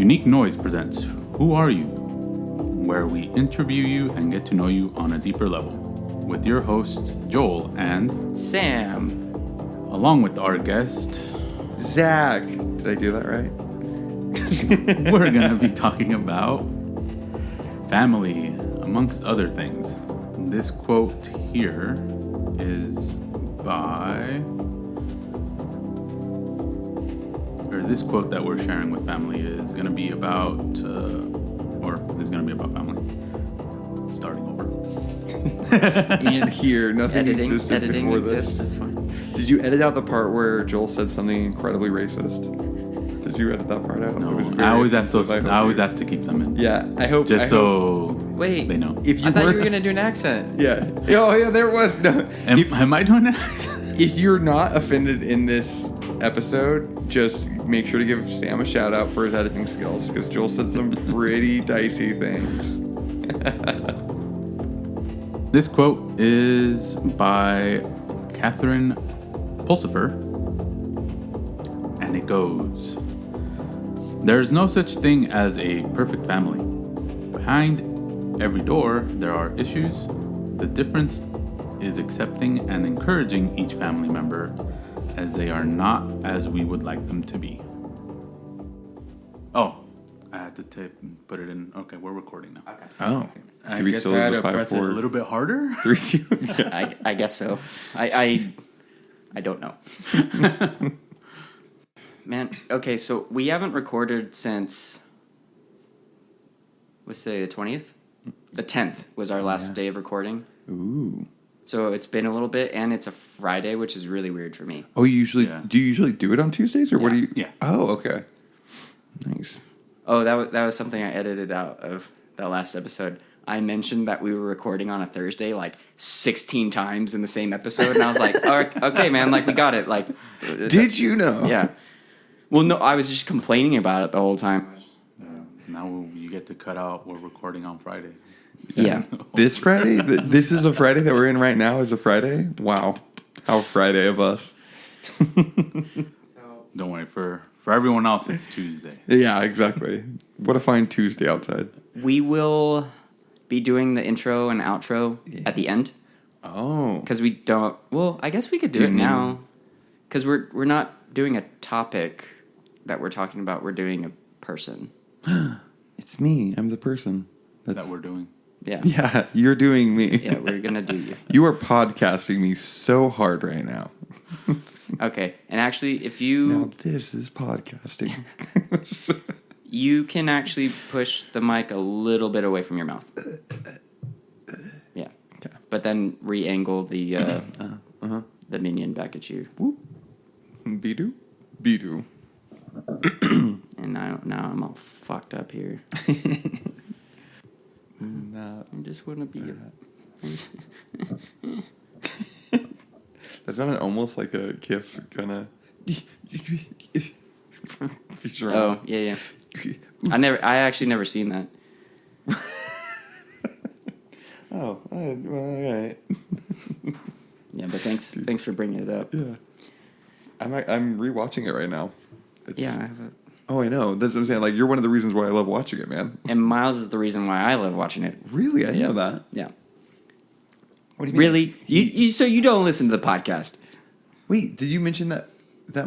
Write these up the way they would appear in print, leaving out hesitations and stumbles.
Unique Noise presents Who Are You? Where we interview you and get to know you on a deeper level. With your hosts, Joel and Sam. Along with our guest, Zach. Did I do that right? we're going to be talking about family, amongst other things. This quote here is this quote that we're sharing with family is going to be about, family. Starting over. And here, nothing existed editing before exists, this. it's fine. Did you edit out the part where Joel said something incredibly racist? Did you edit that part out? No, It was very I always ask offensive. I always ask to keep them in. Yeah, I hope. Wait, they know. If you I thought you weren't- were going to do an accent. Yeah. Oh, yeah, there was. No. Am I doing that? If you're not offended in this episode, just make sure to give Sam a shout out for his editing skills, because Joel said some pretty dicey things. This quote is by Catherine Pulsifer, and it goes, "There's no such thing as a perfect family. Behind every door, there are issues. The difference is accepting and encouraging each family member as they are not as we would like them to be." Oh, I had to put it in. Okay, we're recording now. Okay. Oh. I guess I had to press it a little bit harder. 3, 2, yeah. I guess so. I don't know. Man, okay, so we haven't recorded since, let's say the 20th? The 10th was our last day of recording. Ooh. So it's been a little bit, and it's a Friday, which is really weird for me. Oh, do you usually do it on Tuesdays, or what do you? Yeah. Oh, okay. Nice. Oh, that was something I edited out of that last episode. I mentioned that we were recording on a Thursday like 16 times in the same episode, and I was like, okay, man, like we got it. Like, Did you know? yeah. Well, no, I was just complaining about it the whole time. Now you get to cut out. We're recording on Friday. Yeah. This Friday? This is a Friday that we're in right now is a Friday? Wow. How Friday of us. Don't worry, for everyone else, it's Tuesday. Yeah, exactly. What a fine Tuesday outside. We will be doing the intro and outro at the end. Oh. Because we don't... Well, I guess we could do it now. Because we're not doing a topic that we're talking about. We're doing a person. It's me. I'm the person. That we're doing. Yeah. Yeah, you're doing me. Yeah, we're going to do you. You are podcasting me so hard right now. Okay. And actually, if you... Now this is podcasting. You can actually push the mic a little bit away from your mouth. Yeah. Okay. But then re-angle the minion back at you. Whoop. Be-do. Be-do. And now I'm all fucked up here. Nah. I just want to be That's not almost like a GIF kind of... Oh, yeah. I actually never seen that. Oh, well, all right. Yeah, but thanks for bringing it up. Yeah. I'm rewatching it right now. Yeah, I have it. Oh, I know. That's what I'm saying. Like, you're one of the reasons why I love watching it, man. And Miles is the reason why I love watching it. Really? I didn't know that. Yeah. What do you mean? Really? You so you don't listen to the podcast? Wait, did you mention that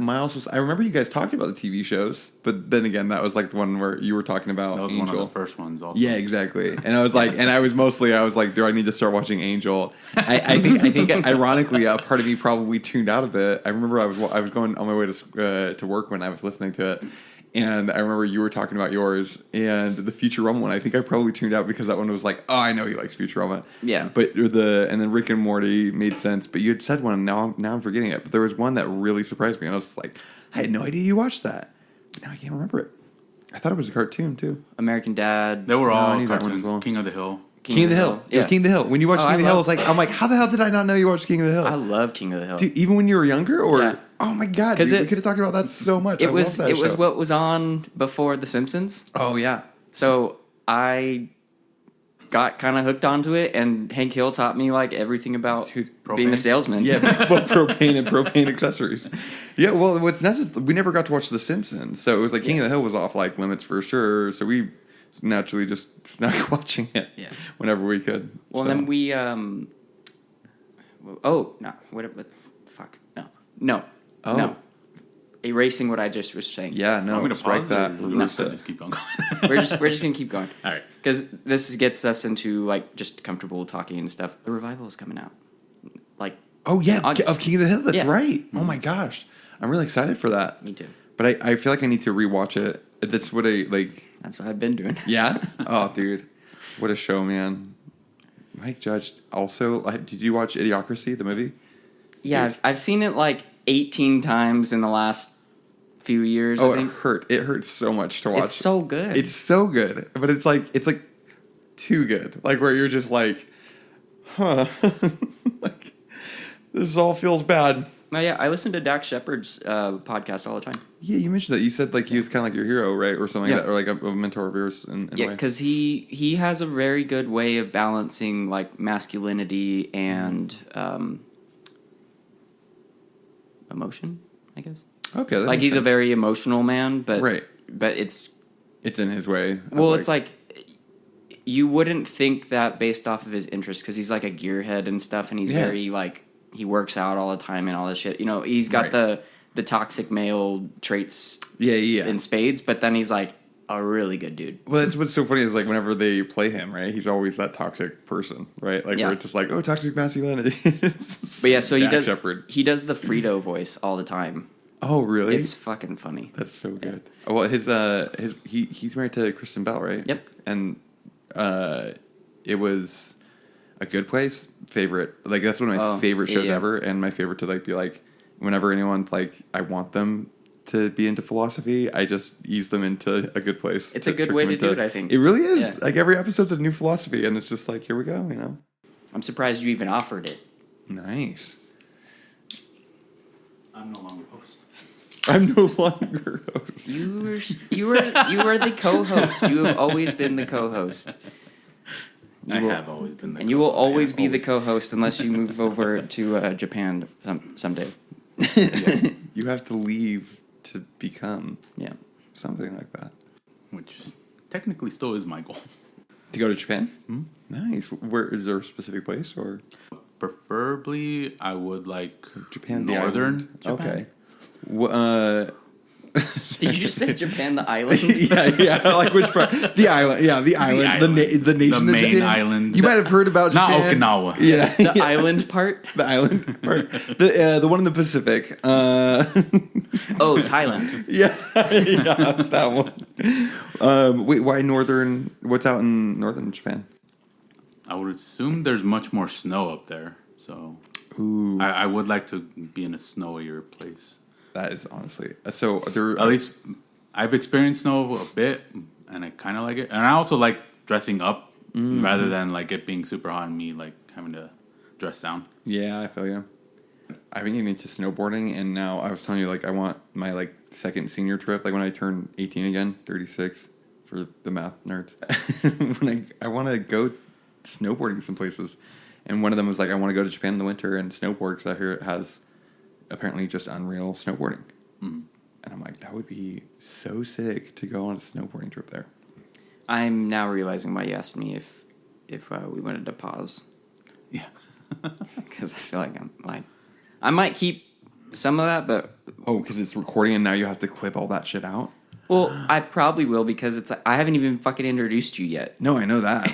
Miles was... I remember you guys talking about the TV shows, but then again, that was like the one where you were talking about That was Angel. one of the first ones also. Yeah, exactly. And I was like, I was like, do I need to start watching Angel? I think ironically, a part of me probably tuned out a bit. I remember I was going on my way to work when I was listening to it, and I remember you were talking about yours and the Futurama one. I think I probably tuned out because that one was like, oh, I know he likes Futurama. Yeah. But and then Rick and Morty made sense. But you had said one, and now I'm forgetting it. But there was one that really surprised me, and I was like, I had no idea you watched that. Now I can't remember it. I thought it was a cartoon too. American Dad. They were I all knew that one cartoons. as well. King of the Hill. King of the Hill. It was King of the Hill. When you watched King of the Hill, I'm like, how the hell did I not know you watched King of the Hill? I love King of the Hill. Dude, even when you were younger, or Yeah. Oh my god, dude, we could have talked about that so much. It I was love that show. what was on before The Simpsons. Oh yeah. So I got kind of hooked onto it, and Hank Hill taught me like everything about being propane? a salesman. Yeah, well, propane and propane accessories. Yeah, well, what's just we never got to watch The Simpsons, so it was like King of the Hill was off like limits for sure. So we naturally just snuck watching it whenever we could. Well, so. then we oh no, what fuck no. Erasing what I just was saying. Yeah, no, I'm gonna strike pause that. No, just keep on going. we're just gonna keep going. All right, because this gets us into like just comfortable talking and stuff. The revival is coming out. Like, Oh yeah, August. of King of the Hill. That's Yeah. right. Oh my gosh, I'm really excited for that. Me too. But I feel like I need to rewatch it. That's what I like. That's what I've been doing. Yeah. Oh, dude, what a show, man. Mike Judge also. Did you watch Idiocracy, the movie? Yeah, I've seen it like 18 times in the last few years. Oh, I think. It hurts so much to watch. It's so good. It's so good, but it's like too good. Like where you're just like, huh, like this all feels bad. Oh yeah, I listen to Dax Shepard's podcast all the time. Yeah, you mentioned that. You said like he was kind of like your hero, right, or something Yeah. like that, or like a mentor of yours. In a way. Because he has a very good way of balancing like masculinity and emotion, I guess. Okay, that Like makes he's a sense. very emotional man, but Right. but it's in his way. of, well, it's like you wouldn't think that based off of his interests because he's like a gearhead and stuff, and he's Yeah. very like he works out all the time and all this shit. You know, he's got Right. the toxic male traits yeah. in spades, but then he's like a really good dude. Well, that's what's so funny is like whenever they play him, right? He's always that toxic person, right? Like Yeah. where it's just like, oh, toxic masculinity. But yeah, so he Dax does Shepard. he does the Frito voice all the time. Oh, really? It's fucking funny. That's so good. Oh, well, he's married to Kristen Bell, right? Yep. And it was A Good Place favorite. Like that's one of my favorite shows ever, and my favorite to like be like whenever anyone's like I want them to be into philosophy, I just ease them into A Good Place. It's a good way to do it, I think. It really is. Yeah. Like every episode's a new philosophy, and it's just like here we go. You know. I'm surprised you even offered it. Nice. I'm no longer host. I'm no longer host. You were the co-host. You have always been the co-host. I have always been the And you will co-host. always Yeah, be the co-host unless you move over to Japan someday. You have to leave to become Yeah. something like that. Which technically still is my goal. To go to Japan? Nice. Where is there a specific place or Preferably, I would like Japan? The northern island? Japan. Okay. Well, Did you just say Japan, the island? yeah. Like which part? The island. Yeah, the island. island. The nation. The of main Japan. island. You might have heard about Not Japan. Okinawa. Yeah, The yeah. island part? The island part. The one in the Pacific. Oh, Thailand. Yeah, that one. Wait, why northern? What's out in northern Japan? I would assume there's much more snow up there, so Ooh, I would like to be in a snowier place. that is honestly so. There, At least I've experienced snow a bit, and I kind of like it. And I also like dressing up rather than like it being super hot and me like having to dress down. Yeah, I feel you. I've been getting into snowboarding, and now I was telling you, like, I want my, like, second senior trip, like, when I turn 18 again, 36, for the math nerds. when I want to go snowboarding some places, and one of them was, like, I want to go to Japan in the winter and snowboard, because I hear it has, apparently, just unreal snowboarding. And I'm like, that would be so sick to go on a snowboarding trip there. I'm now realizing why you asked me if we wanted to pause. Yeah. Because I feel like I might keep some of that, but Oh, because it's recording, and now you have to clip all that shit out? well, I probably will because it's I haven't even fucking introduced you yet. No, I know that.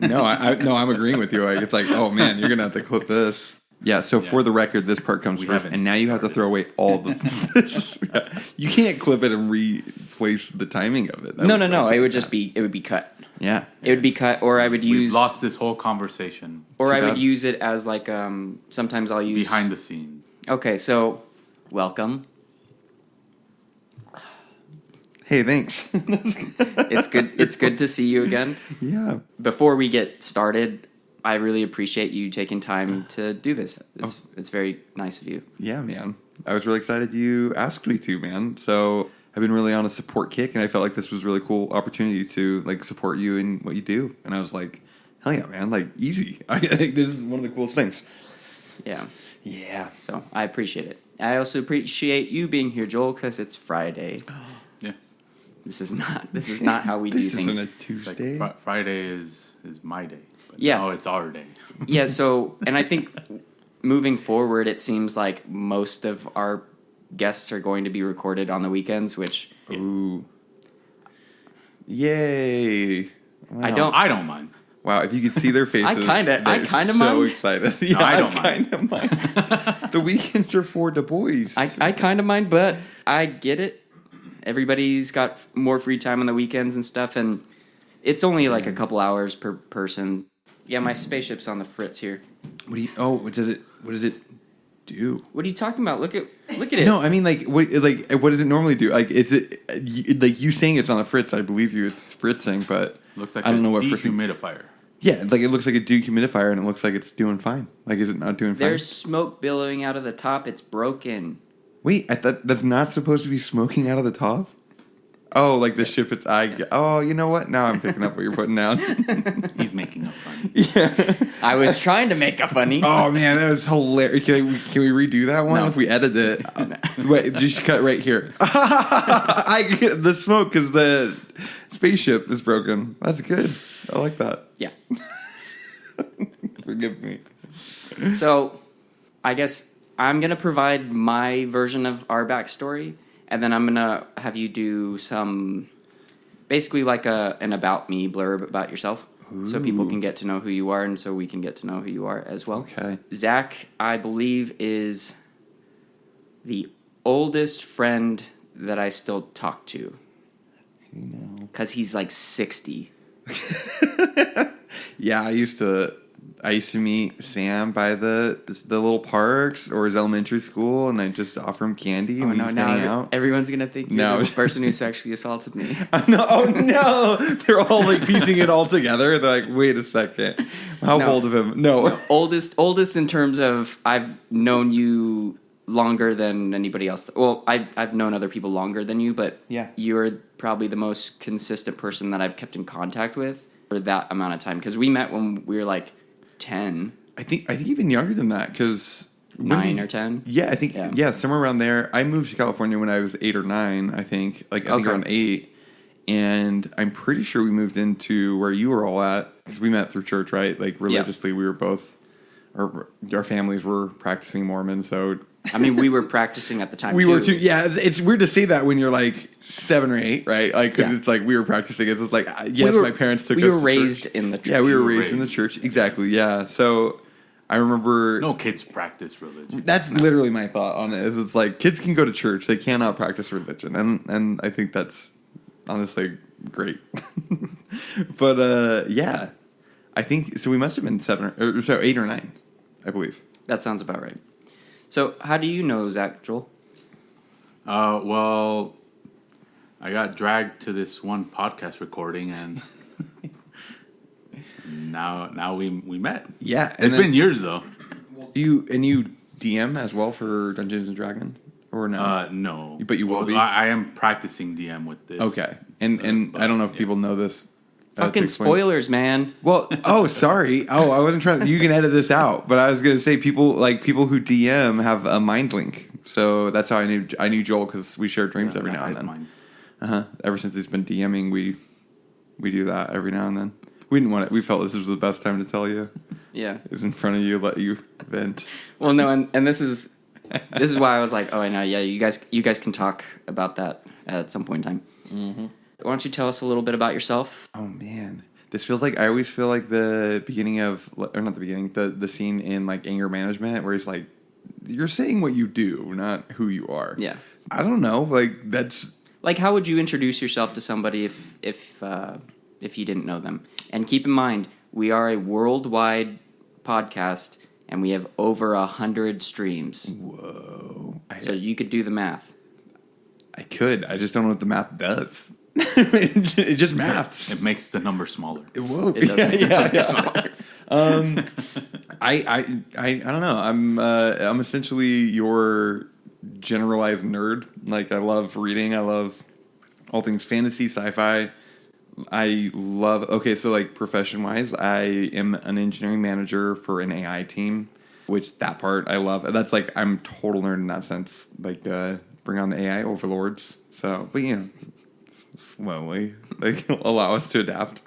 No, I'm agreeing with you. Like, it's like, oh man, you're gonna have to clip this. Yeah. So for the record, this part comes We first, haven't and now you have to started. throw away all the. You can't clip it and replace the timing of it. No. It would just be cut. Yeah. It would be cut, or I would We've use, lost this whole conversation or Too I would bad. use it as like sometimes I'll use behind the scenes. Okay, so welcome. Hey, thanks. It's good. It's good to see you again. Yeah. Before we get started, I really appreciate you taking time to do this. It's very nice of you. Yeah, man. I was really excited you asked me to, man. So I've been really on a support kick, and I felt like this was a really cool opportunity to like support you in what you do. And I was like, Hell yeah, man! Like easy. I think this is one of the coolest things. Yeah. Yeah. So I appreciate it. I also appreciate you being here, Joel, because it's Friday. Yeah. This is not how we do This things. isn't a It's Tuesday. like Friday is my day. But Yeah. now it's our day. Yeah. So, and I think moving forward, it seems like most of our guests are going to be recorded on the weekends, which Ooh. Yay! Wow. I don't mind. Wow, if you could see their faces, I kinda they're so mind. excited. Yeah, I don't kind of mind. The weekends are for the boys. I kind of mind, but I get it. Everybody's got more free time on the weekends and stuff, and it's only like a couple hours per person. Yeah, my spaceship's on the fritz here. What do you? Oh, what does it do? What are you talking about? Look at it. No, I mean what does it normally do? Like like you saying it's on the fritz? I believe you. It's fritzing, but Looks like I don't a know what fritzing. dehumidifier. Yeah, like it looks like a dehumidifier, and it looks like it's doing fine. Like, is it not doing fine? There's smoke billowing out of the top. It's broken. Wait, I thought that's not supposed to be smoking out of the top. Oh, like the ship. Oh, you know what? Now I'm picking up what you're putting down. He's making up fun. Yeah. I was trying to make a funny. Oh man, that was hilarious. Can we redo that one No. if we edit it? Wait, just cut right here. I get the smoke because the spaceship is broken. That's good. I like that. Yeah. Forgive me. So, I guess I'm gonna provide my version of our backstory, and then I'm gonna have you do some, basically like an about me blurb about yourself, so people can get to know who you are, and so we can get to know who you are as well. Okay. Zach, I believe, is the oldest friend that I still talk to, because he's like 60. Yeah, I used to meet Sam by the little parks or his elementary school, and I just offer him candy and we just hang out. Everyone's gonna think you're the person who sexually assaulted me. No, oh no! They're all like piecing it all together. They're like, wait a second, how old of him? No, oldest in terms of I've known you longer than anybody else. Well, I've known other people longer than you, but Yeah. you're probably the most consistent person that I've kept in contact with for that amount of time, because we met when we were like 10. I think even younger than that, because 9 or 10. Yeah, I think somewhere around there. I moved to California when I was 8 or 9. I think I think around 8, and I'm pretty sure we moved into where you were all at because we met through church, right? Like religiously, we were both. Our families were practicing Mormon, so I mean, we were practicing at the time. we were too. Yeah, it's weird to say that when you're like 7 or 8, right? Like, cause it's like we were practicing. It's just like yes, my parents took us. We were to raised church. in the church. Yeah, we were raised in the church. Exactly. Yeah. So I remember. No kids practice religion. That's literally my thought on it. Is it's like kids can go to church, they cannot practice religion, and I think that's honestly great. But yeah, I think so. We must have been 8 or 9, I believe. That sounds about right. So, how do you know Zach, Joel? Well, I got dragged to this one podcast recording, and now we met. Yeah, It's been years though. Do you DM as well for Dungeons and Dragons or no? No, But you will be? I am practicing DM with this. Okay, and I don't know if people know this. Fucking to explain. spoilers, man. Well, sorry. I wasn't trying. You can edit this out, but I was gonna say people who DM have a mind link. So that's how I knew Joel, because we share dreams every now and then. Ever since he's been DMing, we do that every now and then. We didn't want it. We felt this was the best time to tell you. Yeah, It was in front of you, let you vent. Well, no, and this is why I was like, oh, I know, yeah, you guys can talk about that at some point in time. Mm-hmm. Why don't you tell us a little bit about yourself? Oh man, this feels like I always feel like the beginning of, or not the beginning, the scene in like Anger Management where he's like, "You're saying what you do, not who you are." Yeah, I don't know. Like that's like how would you introduce yourself to somebody if you didn't know them? And keep in mind, we are a worldwide podcast, and we have over 100 streams. whoa. So you could do the math. I could. I just don't know what the math does. It just maths. It makes the number smaller. Whoa. It does make it smaller. I don't know. I'm essentially your generalized nerd. Like I love reading. I love all things fantasy, sci-fi, I love. Okay, so like profession wise, I am an engineering manager for an AI team, which that part I love. That's like I'm total nerd in that sense. Like bring on the AI overlords. So, but slowly like allow us to adapt.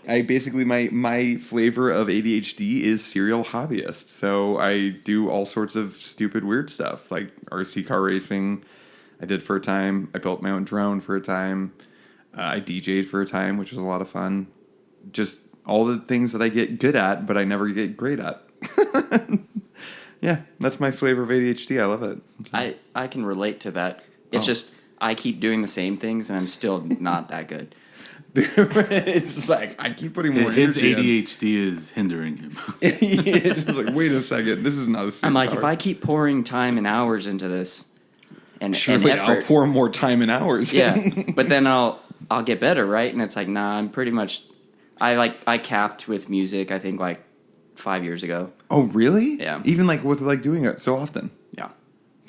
I basically my flavor of ADHD is serial hobbyist. So I do all sorts of stupid weird stuff like RC car racing. I did for a time. I built my own drone for a time. I DJ'd for a time, which was a lot of fun. Just all the things that I get good at, but I never get great at. Yeah, that's my flavor of ADHD. I love it. I can relate to that. It's just I keep doing the same things and I'm still not that good. It's like I keep putting more. His energy ADHD is hindering him. It's just like, wait a second, this is not a. I'm like, if I keep pouring time and hours into this, and surely effort, I'll pour more time and hours. Yeah, but then I'll get better, right? And it's like, nah, I'm pretty much. I capped with music. I think like 5 years ago. Oh, really? Yeah. Even like with like doing it so often. Yeah.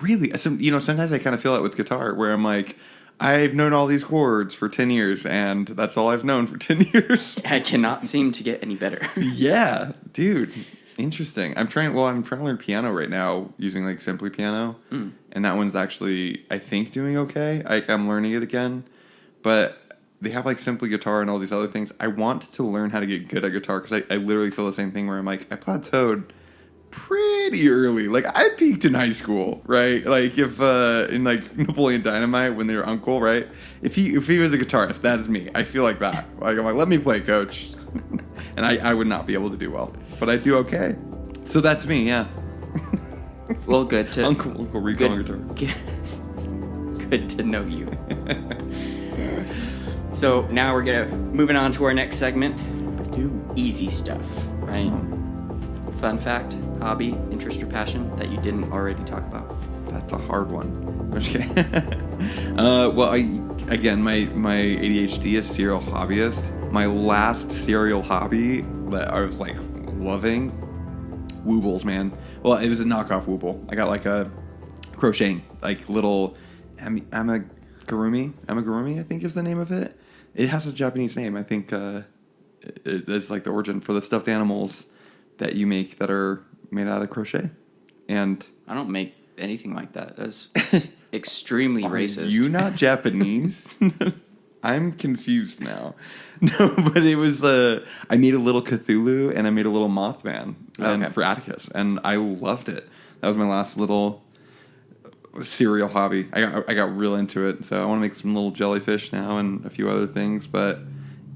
Really? Sometimes I kind of feel that with guitar, where I'm like, I've known all these chords for 10 years, and that's all I've known for 10 years. I cannot seem to get any better. Yeah, dude. Interesting. I'm trying to learn piano right now using like Simply Piano, and that one's actually, I think, doing okay. I'm learning it again, but they have like Simply Guitar and all these other things. I want to learn how to get good at guitar because I literally feel the same thing where I'm like, I plateaued pretty early. Like I peaked in high school, right? Like if in like Napoleon Dynamite when they were uncle, right? If he was a guitarist, that is me. I feel like that. Like I'm like, let me play, coach. And I would not be able to do well, but I do okay. So that's me, yeah. Well, good to Uncle Rico on guitar. Good to know you. So now we're moving on to our next segment. Easy stuff, right? Fun fact, hobby, interest, or passion that you didn't already talk about. That's a hard one. I'm just kidding. Well, my ADHD is serial hobbyist. My last serial hobby that I was like loving, Wobbles, man. Well, it was a knockoff Wobble. I got like a crocheting, like little amigurumi, I think is the name of it. It has a Japanese name. I think it's like the origin for the stuffed animals that you make that are made out of crochet. And I don't make anything like that. That's extremely racist. Are you not Japanese? I'm confused now. No, but it was I made a little Cthulhu and I made a little Mothman for Atticus, and I loved it. That was my last little serial hobby. I got real into it, so I want to make some little jellyfish now and a few other things. But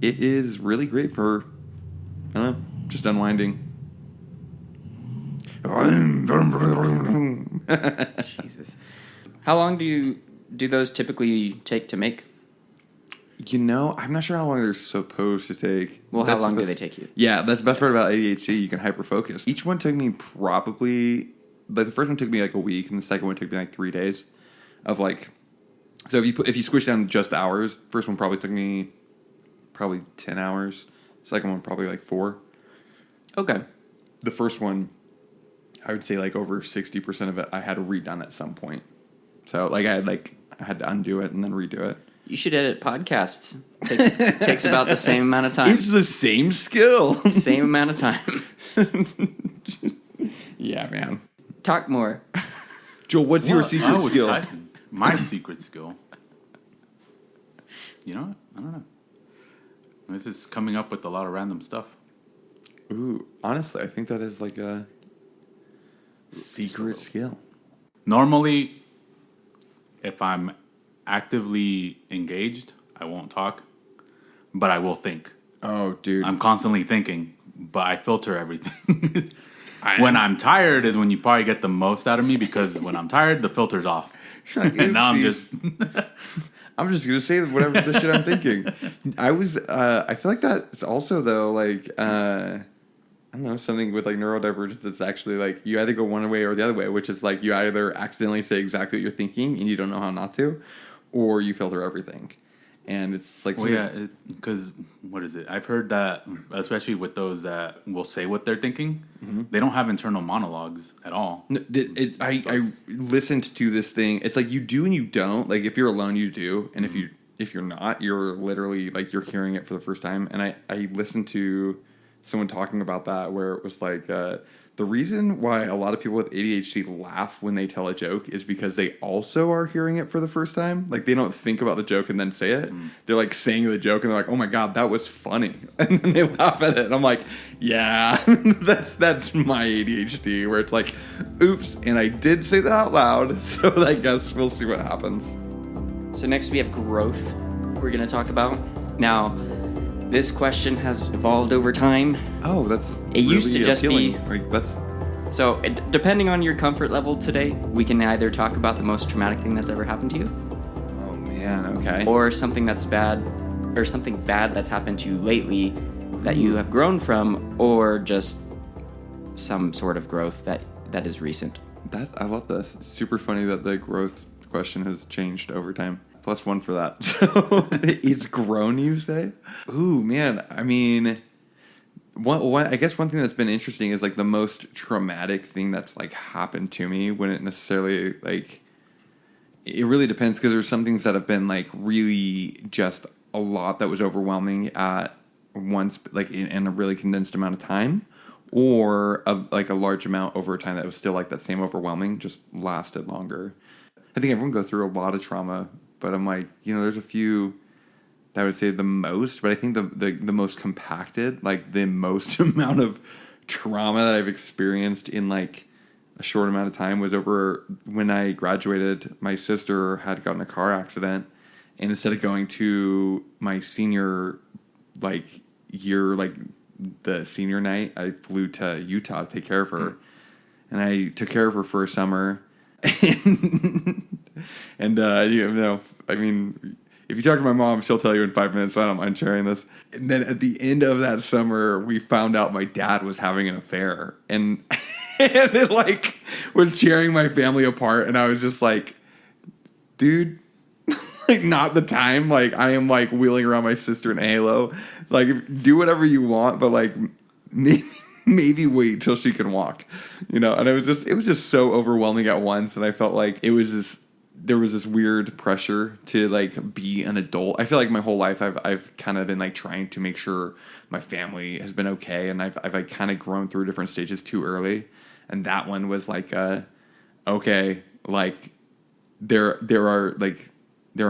it is really great for, I don't know, just unwinding. Jesus. How long do those typically take to make? I'm not sure how long they're supposed to take. Well, how long do they take you? Yeah, that's the best part about ADHD. You can hyper-focus. Each one took me probably, like the first one took me like a week, and the second one took me like 3 days of like, so if you squish down just hours, first one probably took me probably 10 hours. Second one probably like 4. Okay. The first one, I would say like over 60% of it I had redone at some point. So like I had to undo it and then redo it. You should edit podcasts. Takes about the same amount of time. It's the same skill. Same amount of time. Yeah, man. Talk more. Joel, what's your secret skill? Typing. My secret skill. You know what? I don't know. This is coming up with a lot of random stuff. Ooh, honestly, I think that is like a secret skill. Normally, if I'm actively engaged, I won't talk, but I will think. Oh, dude. I'm constantly thinking, but I filter everything. When I'm tired is when you probably get the most out of me, because when I'm tired, the filter's off. And now I'm just... I'm just going to say whatever the shit I'm thinking. I feel like that's also, though, like, I don't know, something with, like, neurodivergence that's actually, like, you either go one way or the other way, which is, like, you either accidentally say exactly what you're thinking and you don't know how not to, or you filter everything. And it's like... Well, yeah, because, what is it? I've heard that, especially with those that will say what they're thinking, they don't have internal monologues at all. No, I listened to this thing. It's like you do and you don't. Like, if you're alone, you do. And if you if you're not, you're literally like you're hearing it for the first time. And I listened to someone talking about that where it was like the reason why a lot of people with ADHD laugh when they tell a joke is because they also are hearing it for the first time. Like they don't think about the joke and then say it. They're like saying the joke and they're like, "Oh my god, that was funny," and then they laugh at it. And I'm like, "Yeah, that's my ADHD." Where it's like, "Oops," and I did say that out loud. So I guess we'll see what happens. So next we have growth. We're gonna talk about now. This question has evolved over time. Oh, that's it used to just appealing. be. Like, that's So depending on your comfort level today, we can either talk about the most traumatic thing that's ever happened to you, oh man, okay. or something that's bad, or something bad that's happened to you lately that you have grown from, or just some sort of growth that is recent. I love this. Super funny that the growth question has changed over time. +1 for that. So it's grown, you say? Ooh, man. I mean, I guess one thing that's been interesting is like the most traumatic thing that's like happened to me wouldn't necessarily like. It really depends because there's some things that have been like really just a lot that was overwhelming at once, like in a really condensed amount of time, or like a large amount over a time that was still like that same overwhelming, just lasted longer. I think everyone goes through a lot of trauma. But I'm like, there's a few that I would say the most, but I think the most compacted, like the most amount of trauma that I've experienced in like a short amount of time was over when I graduated. My sister had gotten a car accident, and instead of going to my senior like year, like the senior night, I flew to Utah to take care of her, and I took care of her for a summer. And I mean, if you talk to my mom, she'll tell you in 5 minutes, so I don't mind sharing this. And then at the end of that summer, we found out my dad was having an affair. And, and it, like, was tearing my family apart. And I was just like, dude, like, not the time. Like, I am, like, wheeling around my sister in a halo. Like, do whatever you want, but, like, maybe wait till she can walk, And it was just so overwhelming at once. And I felt like there was this weird pressure to like be an adult. I feel like my whole life I've kind of been like trying to make sure my family has been okay. And I've like kind of grown through different stages too early. And that one was like, okay, like there are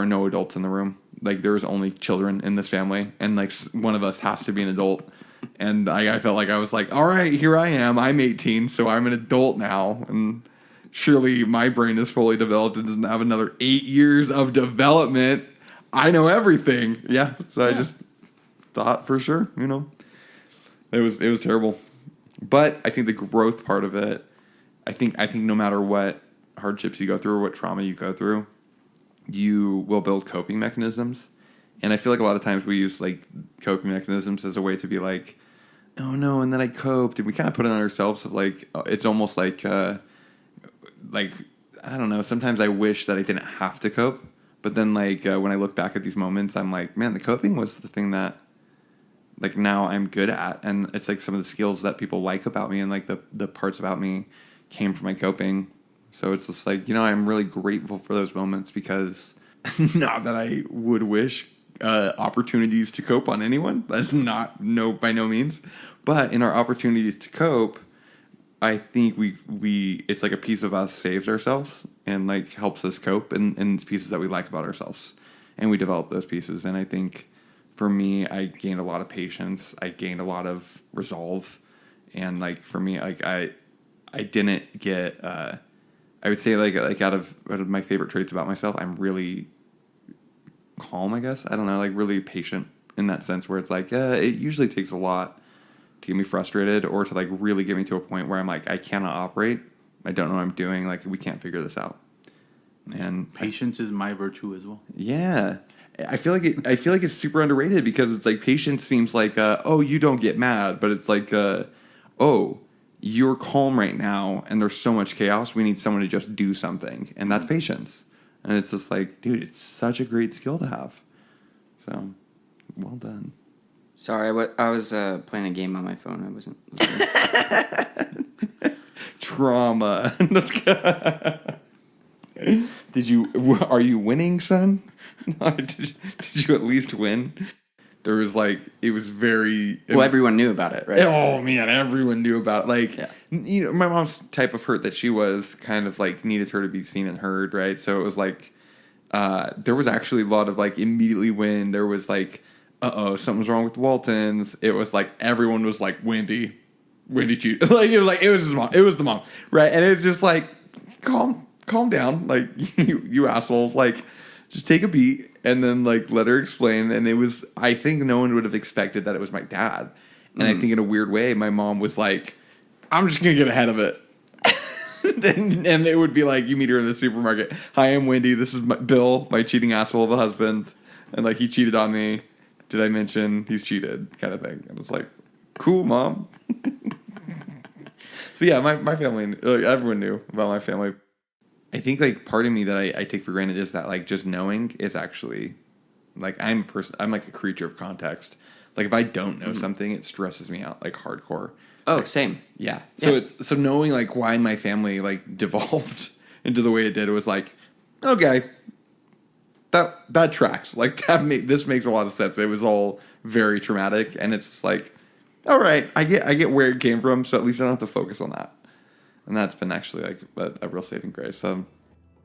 no adults in the room. Like there's only children in this family. And like one of us has to be an adult. And I felt like I was like, all right, here I am. I'm 18, so I'm an adult now. And surely my brain is fully developed and doesn't have another 8 years of development. I know everything. Yeah. So I just thought for sure, it was terrible. But I think the growth part of it, I think no matter what hardships you go through or what trauma you go through, you will build coping mechanisms. And I feel like a lot of times we use like coping mechanisms as a way to be like, oh no, and then I coped, and we kind of put it on ourselves of like, it's almost like I don't know, sometimes I wish that I didn't have to cope, but then like when I look back at these moments, I'm like, man, the coping was the thing that like now I'm good at, and it's like some of the skills that people like about me and like the parts about me came from my coping. So it's just like, I'm really grateful for those moments because not that I would wish opportunities to cope on anyone. That's by no means. But in our opportunities to cope, I think we it's like a piece of us saves ourselves and like helps us cope, and it's pieces that we like about ourselves, and we develop those pieces. And I think for me, I gained a lot of patience. I gained a lot of resolve, and like for me, like I didn't get. I would say like out of my favorite traits about myself, I'm really calm, I guess. I don't know, like really patient in that sense where it's like, it usually takes a lot to get me frustrated or to like really get me to a point where I'm like, I cannot operate. I don't know what I'm doing. Like we can't figure this out. And patience is my virtue as well. Yeah. I feel like it's super underrated because it's like patience seems like, oh, you don't get mad, but it's like, oh, you're calm right now and there's so much chaos. We need someone to just do something. And that's patience. And it's just like, dude, it's such a great skill to have. So, well done. Sorry, I was playing a game on my phone. I wasn't Trauma. Are you winning, son? did you at least win? There was like, it was very... Well, everyone knew about it, right? Oh, man, everyone knew about it. Like, Yeah. you know, my mom's type of hurt that she was kind of like needed her to be seen and heard, right? So it was like, there was actually a lot of like immediately when there was like, something's wrong with the Waltons. It was like, everyone was like, Wendy cheated. Like, it was his mom. It was the mom, right? And it's just like, calm down. Like, you assholes, like, just take a beat and then like let her explain. And it was, I think no one would have expected that it was my dad. And I think in a weird way, my mom was like, I'm just going to get ahead of it. and it would be like, you meet her in the supermarket. Hi, I'm Wendy. This is Bill, my cheating asshole of a husband. And like, he cheated on me. Did I mention he's cheated? Kind of thing. And it's like, cool, Mom. So yeah, my family, like, everyone knew about my family. I think like part of me that I take for granted is that like just knowing is actually like I'm like a creature of context. Like if I don't know something, it stresses me out like hardcore. Oh, like, same. Yeah. So so knowing like why my family like devolved into the way it did, it was like, okay, that tracks. Like this makes a lot of sense. It was all very traumatic, and it's like, all right, I get where it came from, so at least I don't have to focus on that. And that's been actually like a real saving grace. I'm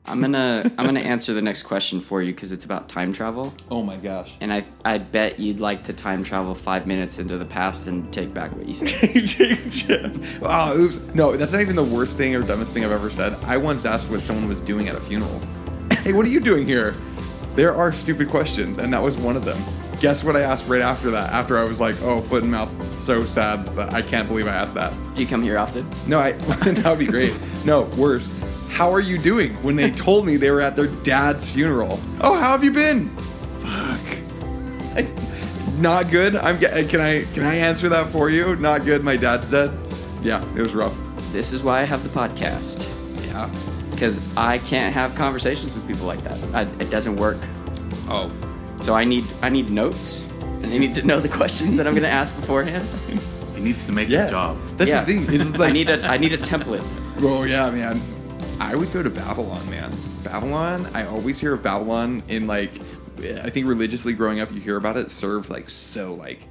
gonna answer the next question for you because it's about time travel. Oh my gosh! And I bet you'd like to time travel 5 minutes into the past and take back what you said. Oh, oops. No, that's not even the worst thing or dumbest thing I've ever said. I once asked what someone was doing at a funeral. Hey, what are you doing here? There are stupid questions, and that was one of them. Guess what I asked right after that? After I was like, oh, foot and mouth, so sad, but I can't believe I asked that. Do you come here often? No, that would be great. No, worse. How are you doing? When they told me they were at their dad's funeral. Oh, how have you been? Fuck. Not good. Can I answer that for you? Not good. My dad's dead. Yeah, it was rough. This is why I have the podcast. Yeah. Because I can't have conversations with people like that. It doesn't work. Oh. So I need notes. And I need to know the questions that I'm going to ask beforehand. He needs to make the job. That's the thing. It's like, I need a template. Oh yeah, man. I would go to Babylon, man. Babylon. I always hear of Babylon in like, I think religiously growing up, you hear about it served like so like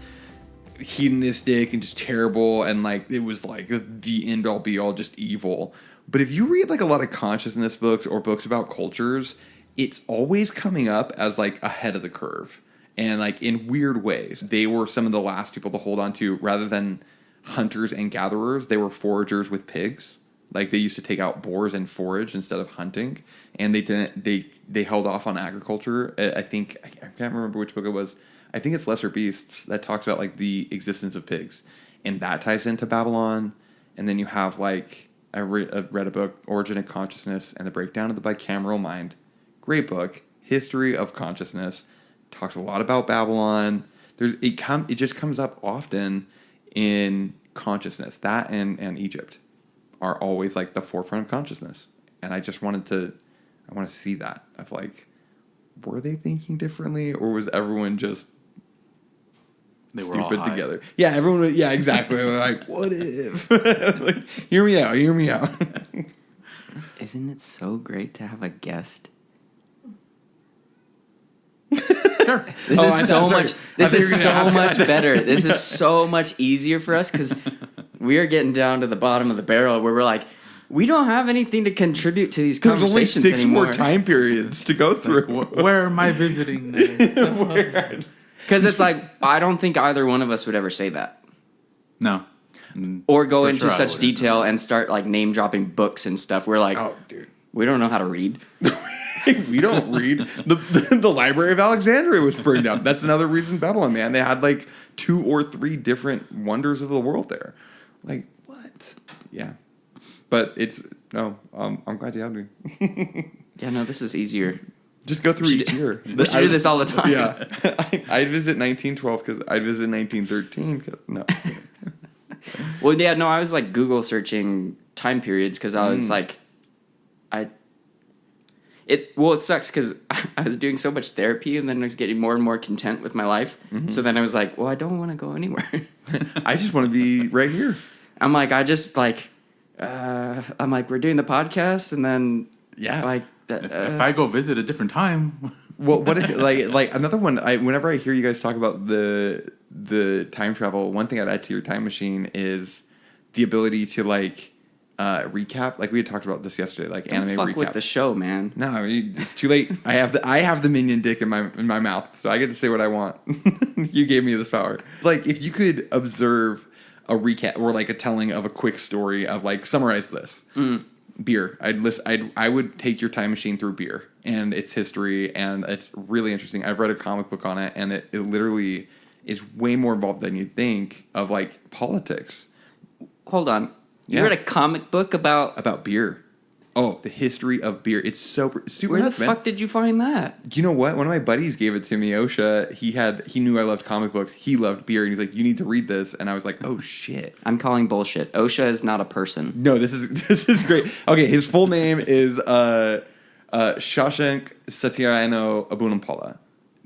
hedonistic and just terrible, and like it was like the end all be all, just evil. But if you read like a lot of consciousness books or books about cultures, it's always coming up as like ahead of the curve. And like in weird ways, they were some of the last people to hold on to, rather than hunters and gatherers, they were foragers with pigs. Like they used to take out boars and forage instead of hunting. And they held off on agriculture. I think, I can't remember which book it was. I think it's Lesser Beasts that talks about like the existence of pigs. And that ties into Babylon. And then you have like, I read a book, Origin of Consciousness and the Breakdown of the Bicameral Mind. Great book. History of Consciousness. Talks a lot about Babylon. It just comes up often in consciousness. That and Egypt are always like the forefront of consciousness. And I want to see that of like, were they thinking differently, or was everyone just stupid together? Yeah, everyone was, yeah, exactly. Like, what if? Like, hear me out. Isn't it so great to have a guest? Sure. This is so much better. This is so much easier for us because we are getting down to the bottom of the barrel where we're like, we don't have anything to contribute to these conversations There's only 6 anymore. more time periods to go through. Like, where am I visiting? Because it's like, I don't think either one of us would ever say that. No. Or go For into sure I such wouldn't. detail and start like name dropping books and stuff. We're like, Oh, dude. we don't know how to read. We don't read. The Library of Alexandria was burned down. That's another reason Babylon, man. They had like 2 or 3 different wonders of the world there. Like, what? Yeah. But I'm glad you had me. Yeah, no, this is easier. Just go through each year. We should do this all the time. Yeah. I visit 1912 because I visit 1913. No. Well, yeah, no, I was like Google searching time periods because I was like, it sucks because I was doing so much therapy and then I was getting more and more content with my life. Mm-hmm. So then I was like, well, I don't want to go anywhere. I just want to be right here. I'm like, we're doing the podcast and then yeah, like If I go visit a different time. Well, what if like another one? Whenever I hear you guys talk about the time travel, one thing I'd add to your time machine is the ability to like recap. Like we had talked about this yesterday, like Don't anime fuck recap. with the show, man. No, it's too late. I have the minion dick in my mouth, so I get to say what I want. You gave me this power. Like if you could observe a recap or like a telling of a quick story of like summarize this. Beer. I would take your time machine through beer and its history, and it's really interesting. I've read a comic book on it, and it literally is way more involved than you'd think of like politics. Hold on. You Yeah. read a comic book about beer. Oh, the history of beer. It's super where nuts, the fuck did you find that? You know what? One of my buddies gave it to me, Osha. He knew I loved comic books. He loved beer, and he's like, "You need to read this." And I was like, "Oh shit." I'm calling bullshit. OSHA is not a person. No, this is great. Okay, his full name is Shashank Satyayano Abunampala.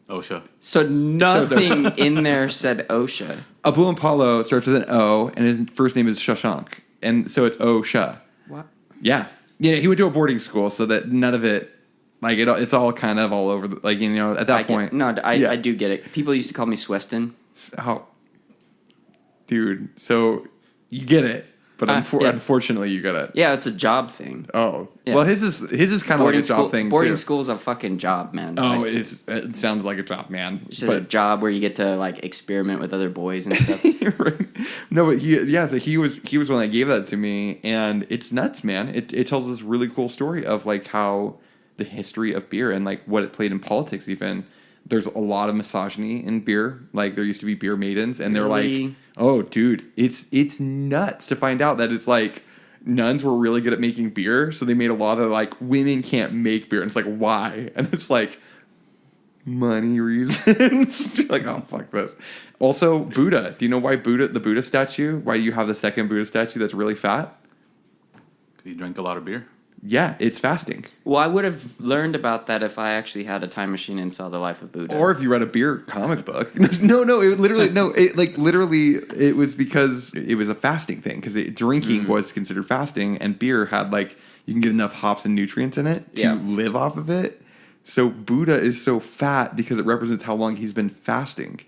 OSHA. So nothing in there said OSHA. Abunampala starts with an O, and his first name is Shashank, and so it's Osha. What? Yeah. Yeah, he went to a boarding school, so that none of it, like, it's all kind of all over, like, you know, at that point. I do get it. People used to call me Sweston. How? Dude, so you get it, but Yeah. unfortunately you get it. Yeah, it's a job thing. Oh. Yeah. Well, his is kind of like a job thing, Boarding too. school's a fucking job, man. Oh, Like, it sounded like a job, man. it's just a job where you get to, like, experiment with other boys and stuff. Right. No, but so he was one that gave that to me, and it's nuts, man. It tells this really cool story of like how the history of beer and like what it played in politics. Even there's a lot of misogyny in beer. Like there used to be beer maidens, and they're Really? like, oh, dude, it's nuts to find out that it's like nuns were really good at making beer, so they made a lot of like women can't make beer, and it's like why? And it's like money reasons. You're like, oh fuck this. Also, Buddha. Do you know why the Buddha statue? Why you have the second Buddha statue that's really fat? He drank a lot of beer. Yeah, it's fasting. Well, I would have learned about that if I actually had a time machine and saw the life of Buddha. Or if you read a beer comic book. No, it literally, it was because it was a fasting thing. Because drinking was considered fasting, and beer had like you can get enough hops and nutrients in it to live off of it. So Buddha is so fat because it represents how long he's been fasting.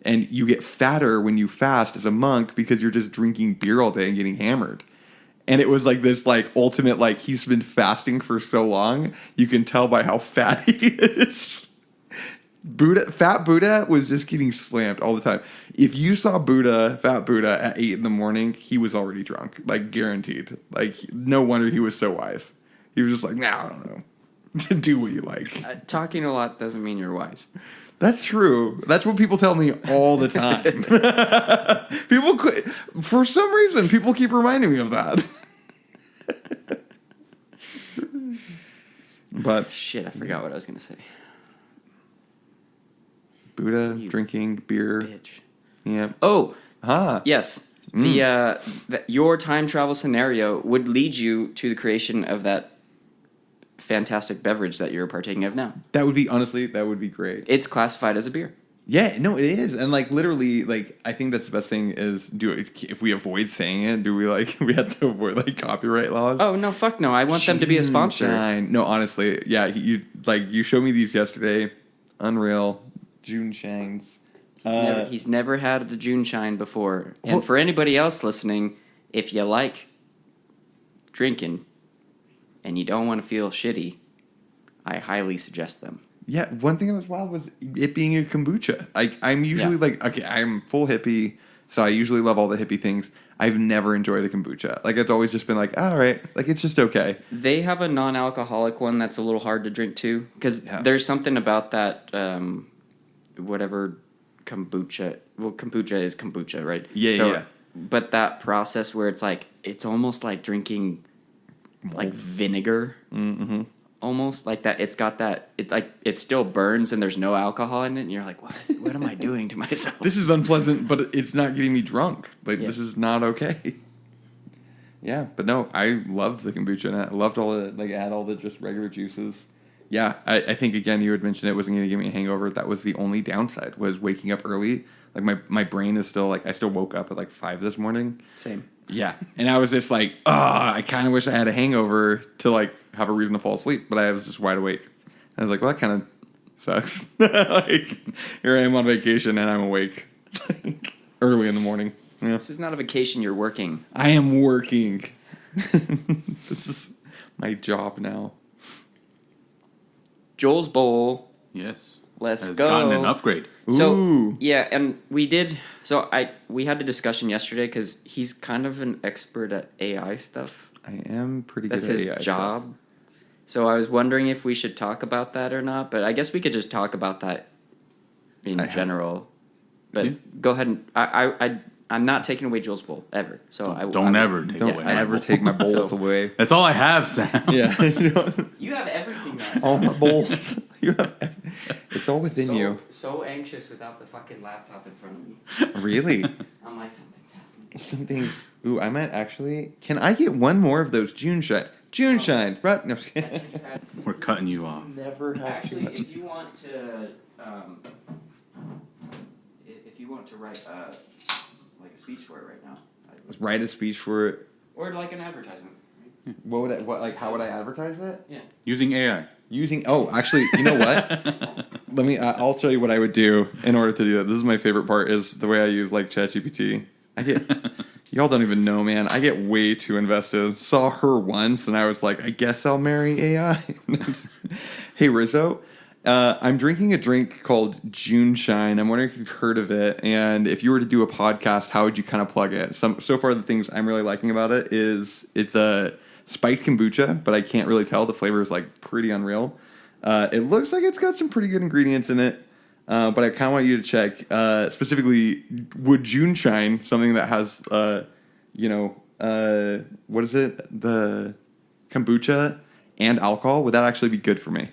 And you get fatter when you fast as a monk because you're just drinking beer all day and getting hammered. And it was like this like ultimate, like he's been fasting for so long, you can tell by how fat he is. Fat Buddha was just getting slammed all the time. If you saw Fat Buddha at 8 a.m, he was already drunk, like guaranteed. Like no wonder he was so wise. He was just like, nah, I don't know. Do what you like. Talking a lot doesn't mean you're wise. That's true. That's what people tell me all the time. For some reason, people keep reminding me of that. But Shit, I forgot what I was going to say. Buddha, You drinking, beer. Bitch. Yeah. Oh, Huh. yes. Your time travel scenario would lead you to the creation of that fantastic beverage that you're partaking of now. That would be great. It's classified as a beer. Yeah, no, it is. And like literally, like I think that's the best thing is if we avoid saying it, do we like we have to avoid like copyright laws? Oh no, fuck no! I want them to be a sponsor. Shine. No, honestly, yeah. You showed me these yesterday. Unreal. June shines. He's never had a June shine before. And for anybody else listening, if you like drinking and you don't want to feel shitty, I highly suggest them. Yeah, one thing that was wild was it being a kombucha. I'm usually I'm full hippie, so I usually love all the hippie things. I've never enjoyed a kombucha. Like it's always just been like, all right, like it's just okay. They have a non-alcoholic one that's a little hard to drink too, because there's something about that, whatever kombucha. Well, kombucha is kombucha, right? Yeah. But that process where it's almost like drinking like vinegar. Mm-hmm. Almost like that. It's got that. It still burns and there's no alcohol in it. And you're like, what am I doing to myself? This is unpleasant, but it's not getting me drunk. Like this is not okay. Yeah, but no, I loved the kombucha and I loved all the it had all the just regular juices. Yeah, I think again you had mentioned it wasn't going to give me a hangover. That was the only downside was waking up early. Like my brain is still I still woke up at 5 this morning. Same. Yeah. And I was just like, oh, I kind of wish I had a hangover to like have a reason to fall asleep, but I was just wide awake. I was like, well, that kind of sucks. Like, here I am on vacation and I'm awake like, early in the morning. Yeah. This is not a vacation. You're working. I am working. This is my job now. Joel's Bowl. Yes. Let's has go. gotten an upgrade. So Ooh. yeah, and we did. So we had a discussion yesterday because he's kind of an expert at AI stuff. I am pretty That's good at his AI job. stuff. So I was wondering if we should talk about that or not. But I guess we could just talk about that in general. But Yeah. go ahead and I'm not taking away Joel's Bowl ever. So Don't ever take Don't away. ever take my bowls So- away. That's all I have, Sam. Yeah. You have everything, man. All my bowls. It's all within you. So anxious without the fucking laptop in front of me. Really? I'm like, something's happening. Some things. Ooh, I might actually. Can I get one more of those June shine? June shines, right? No, I'm just kidding. We're cutting you off. Never have Actually, if you want to, if you want to write like a speech for it right now, Write a speech for it. or like an advertisement. What would I, what like? How would I advertise it? Yeah. Using AI. Using. Oh, actually, you know what? Let me. I'll tell you what I would do in order to do that. This is my favorite part. Is the way I use like ChatGPT. I get. Y'all don't even know, man. I get way too invested. Saw her once, and I was like, I guess I'll marry AI. Hey, Rizzo. I'm drinking a drink called June Shine. I'm wondering if you've heard of it. And if you were to do a podcast, how would you kind of plug it? So far, the things I'm really liking about it is it's a spiked kombucha, but I can't really tell. The flavor is like pretty unreal. It looks like it's got some pretty good ingredients in it. But I kind of want you to check specifically, would June Shine, something that has, what is it? The kombucha and alcohol, would that actually be good for me?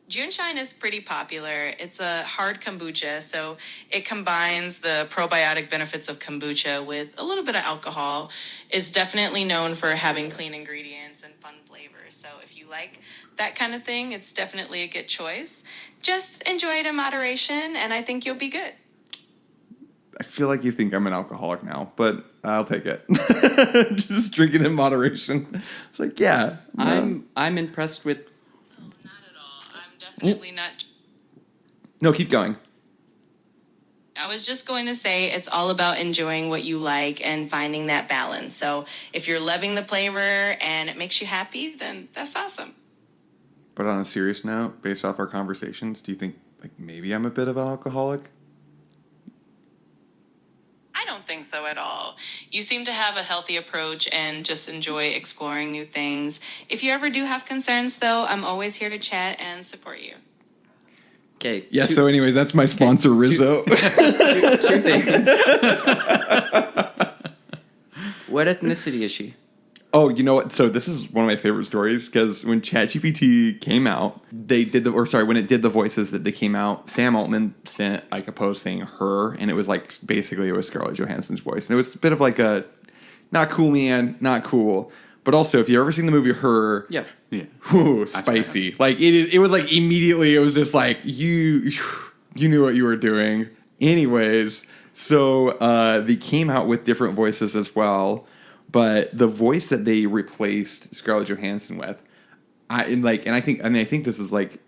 Juneshine is pretty popular. It's a hard kombucha, so it combines the probiotic benefits of kombucha with a little bit of alcohol. It's definitely known for having clean ingredients and fun flavors. So if you like that kind of thing, it's definitely a good choice. Just enjoy it in moderation, and I think you'll be good. I feel like you think I'm an alcoholic now, but I'll take it. Just drinking in moderation. It's like, yeah. I'm impressed with. Not at all. I'm definitely not. No, keep going. I was just going to say it's all about enjoying what you like and finding that balance. So if you're loving the flavor and it makes you happy, then that's awesome. But on a serious note, based off our conversations, do you think like maybe I'm a bit of an alcoholic? I don't think so at all. You seem to have a healthy approach and just enjoy exploring new things. If you ever do have concerns, though, I'm always here to chat and support you. Okay. Yeah, so anyways, that's my sponsor, Rizzo. Two things. What ethnicity is she? Oh, you know what? So this is one of my favorite stories because when ChatGPT came out, when it did the voices that they came out, Sam Altman sent like a post saying her, and it was like basically it was Scarlett Johansson's voice, and it was a bit of like a not cool, man, not cool. But also, if you've ever seen the movie Her, Yeah. Yeah. whew, spicy. Like it was like immediately it was just like you knew what you were doing. Anyways, so they came out with different voices as well. But the voice that they replaced Scarlett Johansson with, I think this is like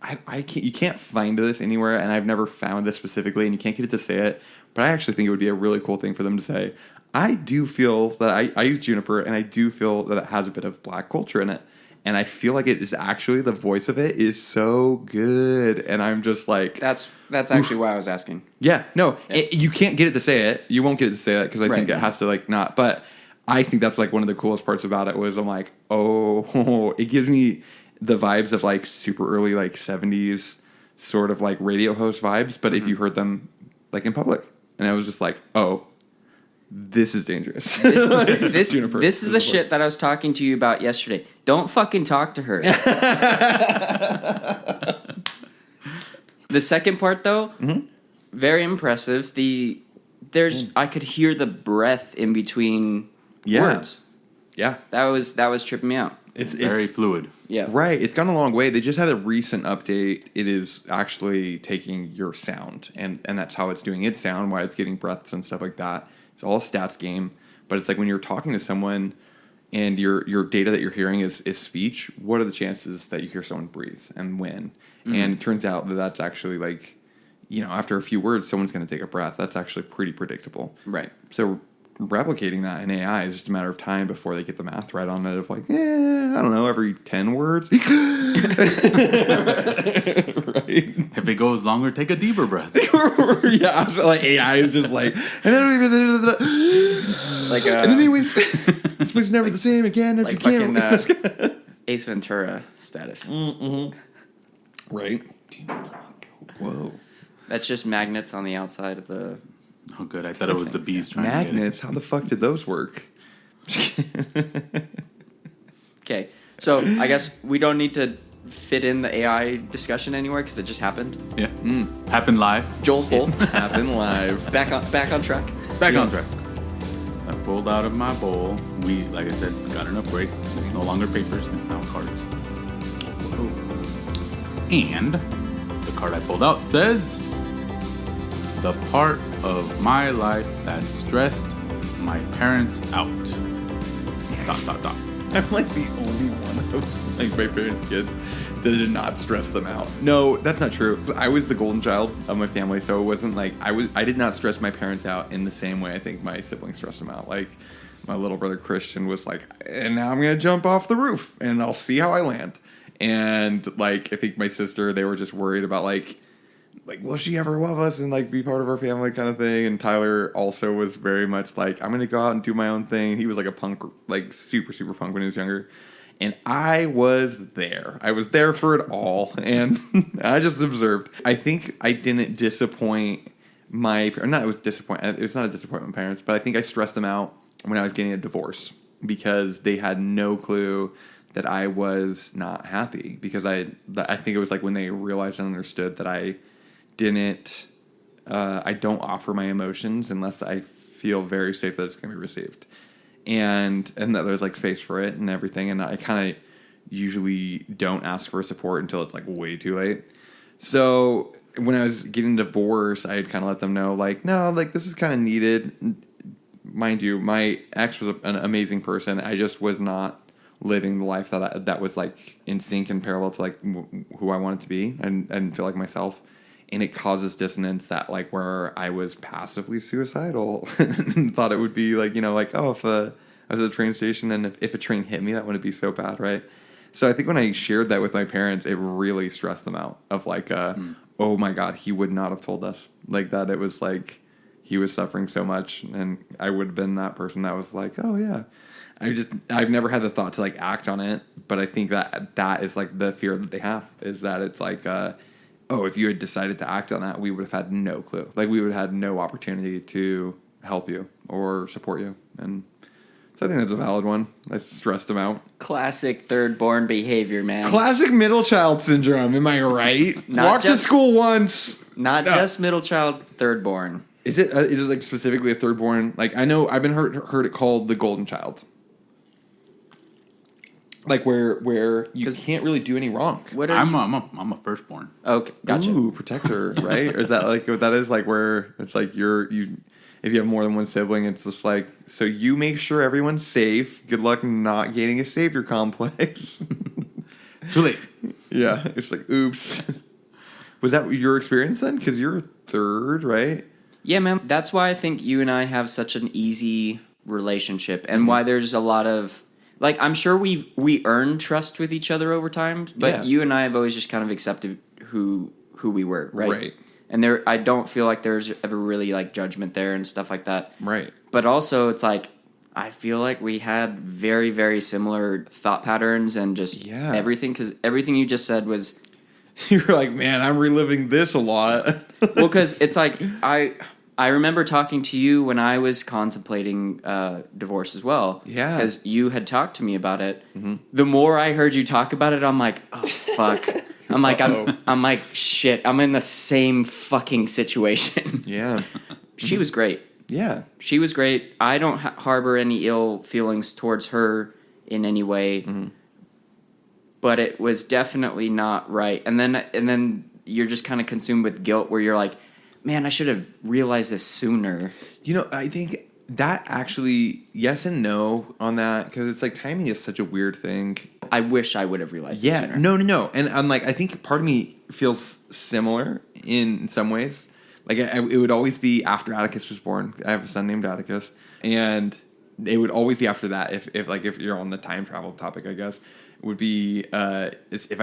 you can't find this anywhere, and I've never found this specifically, and you can't get it to say it. But I actually think it would be a really cool thing for them to say. I do feel that I use Juniper, and I do feel that it has a bit of black culture in it, and I feel like it is actually the voice of it is so good, and I'm just like That's actually why I was asking. yeah, no, you can't get it to say it. You won't get it to say it because I think Right. it has to like not. But I think that's like one of the coolest parts about it was I'm like, oh, it gives me the vibes of like super early like 70s sort of like radio host vibes. But if you heard them like in public, and I was just like, oh, this is dangerous. This Juniper. is the shit that I was talking to you about yesterday. Don't fucking talk to her. The second part, though, very impressive. I could hear the breath in between words. Yeah, That was tripping me out. it's Very fluid. Yeah. right. It's gone a long way. They just had a recent update. It is actually taking your sound, and that's how it's doing its sound, why it's getting breaths and stuff like that. It's all a stats game. But it's like when you're talking to someone and your data that you're hearing is speech, what are the chances that you hear someone breathe and when? Mm-hmm. And it turns out that that's actually like, after a few words, someone's going to take a breath. That's actually pretty predictable. Right. So replicating that in AI is just a matter of time before they get the math right on it of like, I don't know, every 10 words. Right? If it goes longer, take a deeper breath. Yeah, so like AI is just like, and then like and then it's never the same again. Like fucking Ace Ventura status. Mm-hmm. Right. Whoa. That's just magnets on the outside of the... Oh, good. I thought it was the bees trying magnets? to How the fuck did those work? Okay. So, I guess we don't need to fit in the AI discussion anywhere because it just happened. Yeah. Happened live. Joel's bowl. Happened live. Back on track. Back on track. I pulled out of my bowl. We, like I said, got an upgrade. It's no longer papers. It's now cards. Whoa. And the card I pulled out says... The part of my life that stressed my parents out. ... I'm like the only one of like my parents' kids that did not stress them out. No, that's not true. I was the golden child of my family, so it wasn't like I did not stress my parents out in the same way I think my siblings stressed them out. Like my little brother Christian was like, and now I'm gonna jump off the roof and I'll see how I land. And like I think my sister, they were just worried about like will she ever love us and like be part of our family kind of thing. And Tyler also was very much like, I'm gonna go out and do my own thing. He was like a punk, like super punk when he was younger, and I was there for it all. And I just observed. I think I didn't disappoint it was not a disappointment with my parents, but I think I stressed them out when I was getting a divorce because they had no clue that I was not happy, because I think it was like when they realized and understood that I don't offer my emotions unless I feel very safe that it's going to be received, and that there's like space for it and everything. And I kind of usually don't ask for support until it's like way too late. So when I was getting divorced, I had kind of let them know like, no, like this is kind of needed. Mind you, my ex was an amazing person. I just was not living the life that was like in sync and parallel to like who I wanted to be and feel like myself. And it causes dissonance that like where I was passively suicidal and thought it would be like, like, oh, if I was at a train station and if a train hit me, that wouldn't be so bad, right? So I think when I shared that with my parents, it really stressed them out of like, oh my God, he would not have told us like that. It was like he was suffering so much, and I would have been that person that was like, oh yeah. I've never had the thought to like act on it, but I think that is like the fear that they have, is that it's like, if you had decided to act on that, we would have had no clue. Like, we would have had no opportunity to help you or support you. And so I think that's a valid one. I stressed them out. Classic third-born behavior, man. Classic middle child syndrome, am I right? Walk to school once. Not just middle child, third-born. Is it like specifically a third-born? Like, I know I've been heard it called the golden child. Like where you can't really do any wrong. I'm a firstborn. Okay, gotcha. Ooh, protector, right? Or is that like that is like where it's like you if you have more than one sibling, it's just like, so you make sure everyone's safe. Good luck not gaining a savior complex. Too late. Yeah, it's like oops. Was that your experience then? Because you're a third, right? Yeah, man. That's why I think you and I have such an easy relationship, and why there's a lot of. Like, I'm sure we earn trust with each other over time, but you and I have always just kind of accepted who we were, right? Right. And I don't feel like there's ever really like judgment there and stuff like that. Right. But also, it's like I feel like we had very, very similar thought patterns and just everything, because everything you just said was. You're like, man, I'm reliving this a lot. Well, because it's like I remember talking to you when I was contemplating divorce as well. Yeah. Because you had talked to me about it. Mm-hmm. The more I heard you talk about it, I'm like, oh, fuck. I'm like, shit, I'm in the same fucking situation. Yeah. She was great. Yeah. She was great. I don't harbor any ill feelings towards her in any way. Mm-hmm. But it was definitely not right. And then you're just kind of consumed with guilt where you're like, man, I should have realized this sooner. I think That actually, yes and no on that, because it's like timing is such a weird thing. I wish I would have realized it Yeah, sooner. no. And I'm like, I think part of me feels similar in some ways. Like, it would always be after Atticus was born. I have a son named Atticus. And it would always be after that, if you're on the time travel topic, I guess. It would be, if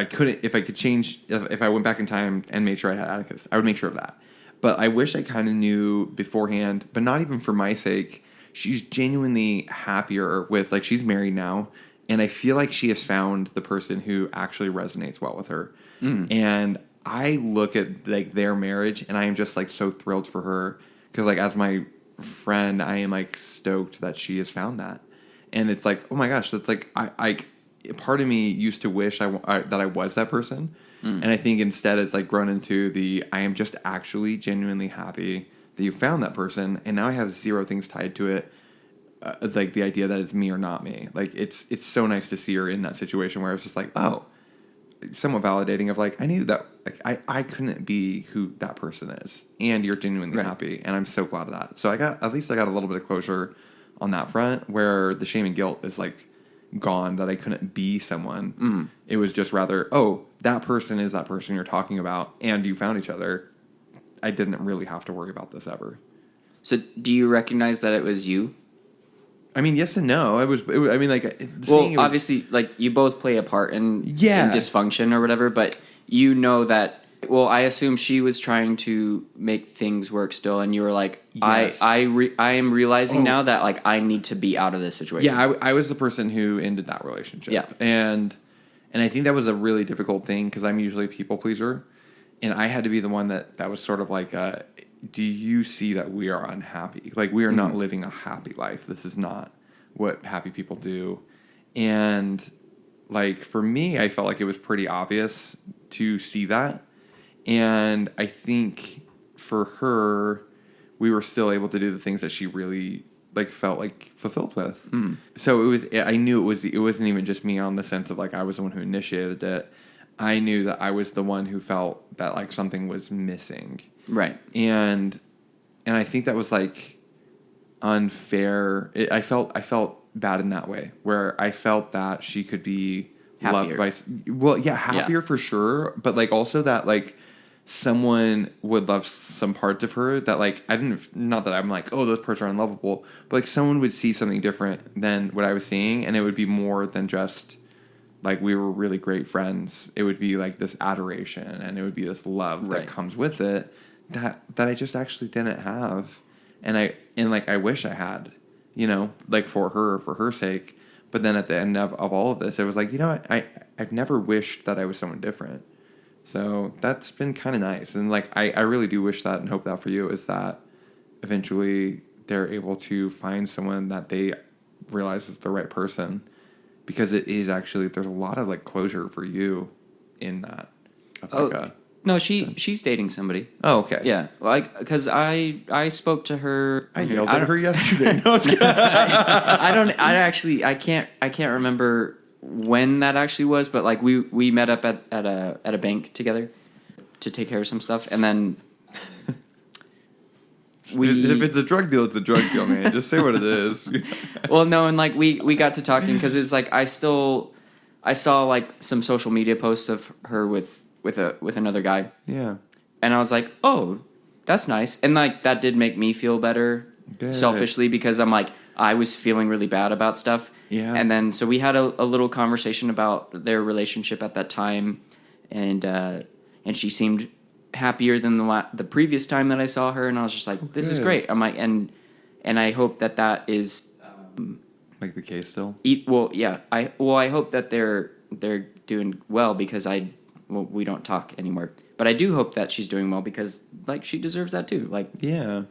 I went back in time and made sure I had Atticus, I would make sure of that. But I wish I kind of knew beforehand, but not even for my sake. She's genuinely happier with, like, she's married now, and I feel like she has found the person who actually resonates well with her. And I look at, like, their marriage, and I am just, like, so thrilled for her. Because, like, as my friend, I am, like, stoked that she has found that. And it's like, oh my gosh, that's like, I part of me used to wish that I was that person. And I think instead it's like grown into I am just actually genuinely happy that you found that person, and now I have zero things tied to it. Like the idea that it's me or not me. Like it's so nice to see her in that situation where it's just like, oh, somewhat validating of like, I knew that like I couldn't be who that person is, and you're genuinely happy, and I'm so glad of that. So I got a little bit of closure on that front, where the shame and guilt is like gone that I couldn't be someone. It was just rather, oh, that person is that person you're talking about, and you found each other. I didn't really have to worry about this ever. So do you recognize that it was you? I mean, yes and no. I mean, like, obviously, like, you both play a part in dysfunction or whatever, but you know that. Well, I assume she was trying to make things work still, and you were like, yes. I am realizing now that, like, I need to be out of this situation. Yeah, I was the person who ended that relationship. Yeah. And I think that was a really difficult thing, because I'm usually a people pleaser, and I had to be the one that was sort of like, do you see that we are unhappy? Like, we are not living a happy life. This is not what happy people do. And, like, for me, I felt like it was pretty obvious to see that. And I think for her, we were still able to do the things that she really like felt like fulfilled with. So I knew it wasn't even just me on the sense of like I was the one who initiated it. I knew that I was the one who felt that like something was missing. Right. And I think that was like unfair. I felt bad in that way, where I felt that she could be happier. Loved by, happier for sure, but like also that like someone would love some parts of her that like not that I'm like, oh, those parts are unlovable, but like someone would see something different than what I was seeing, and it would be more than just like we were really great friends. It would be like this adoration, and it would be this love that comes with it that I just actually didn't have, and I wish I had, you know, like for her sake. But then at the end of all of this, it was like, you know, I've never wished that I was someone different. So that's been kind of nice. And like, I really do wish that and hope that for you is that eventually they're able to find someone that they realize is the right person, because it is actually, there's a lot of like closure for you in that. No, she's dating somebody. Oh, okay. Yeah, like because I spoke to her. I yelled at her yesterday. No, I can't remember when that actually was, but like we met up at a bank together to take care of some stuff, and then if it's a drug deal, it's a drug deal, man. Just say what it is. Well, no, and like we got to talking, because it's like I saw like some social media posts of her with another guy. Yeah. And I was like, oh, that's nice. And like that did make me feel better. Good. Selfishly, because I'm like, I was feeling really bad about stuff. Yeah. And then so we had a little conversation about their relationship at that time, and she seemed happier than the previous time that I saw her, and I was just like, this is great. I'm like, and I hope that is like the case still. I hope that they're doing well, because we don't talk anymore. But I do hope that she's doing well, because like she deserves that too. Like, yeah.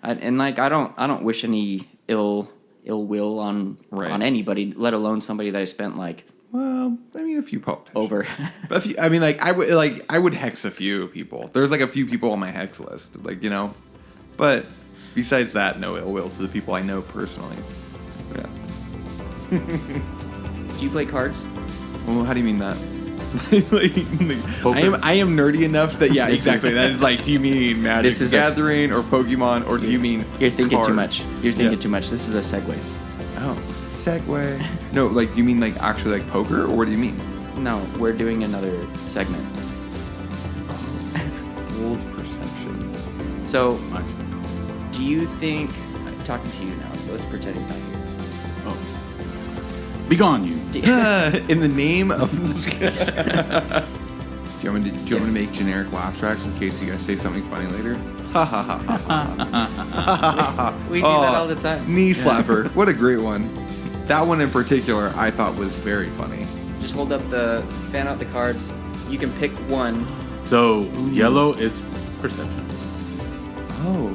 I don't wish any ill will on anybody, let alone somebody that I spent like. Well, I mean, a few politicians. Over. I mean, I would hex a few people. There's like a few people on my hex list, like, you know. But besides that, no ill will to the people I know personally. Yeah. Do you play cards? Well, how do you mean that? I am nerdy enough that exactly. That is like, do you mean Magic This is Gathering or Pokemon, or do you mean You're thinking too cards? much. You're thinking too much. This is a segue. Oh, segue. No, like you mean like actually like poker, or what do you mean? No, we're doing another segment. Bold perceptions. So, do you think... I'm talking to you now, so let's pretend he's not here. Oh. Be gone, you. In the name of. Do you want me to make generic laugh tracks in case you guys say something funny later? Ha ha ha ha ha. We do that all the time. Knee slapper. What a great one. That one in particular I thought was very funny. Just hold up fan out the cards. You can pick one. So yellow is perception. Oh.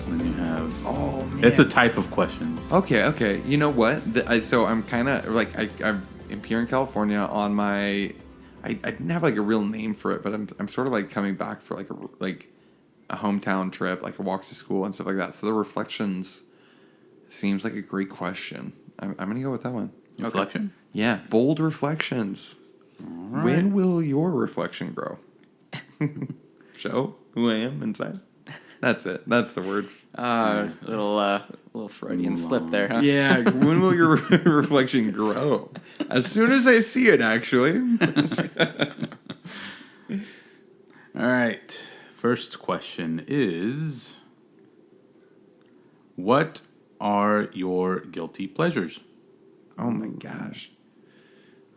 Then you have. Oh man. It's a type of questions. Okay. You know what? So I'm kind of like I'm here in California on my. I didn't have like a real name for it, but I'm sort of like coming back for like a hometown trip, like a walk to school and stuff like that. So the reflections seems like a great question. I'm gonna go with that one. Reflection? Okay. Yeah, bold reflections. Right. When will your reflection grow? Show who I am inside. That's it. That's the words. Little Freudian slip there, huh? Yeah. When will your reflection grow? As soon as I see it, actually. All right. First question is, what are your guilty pleasures? Oh my gosh.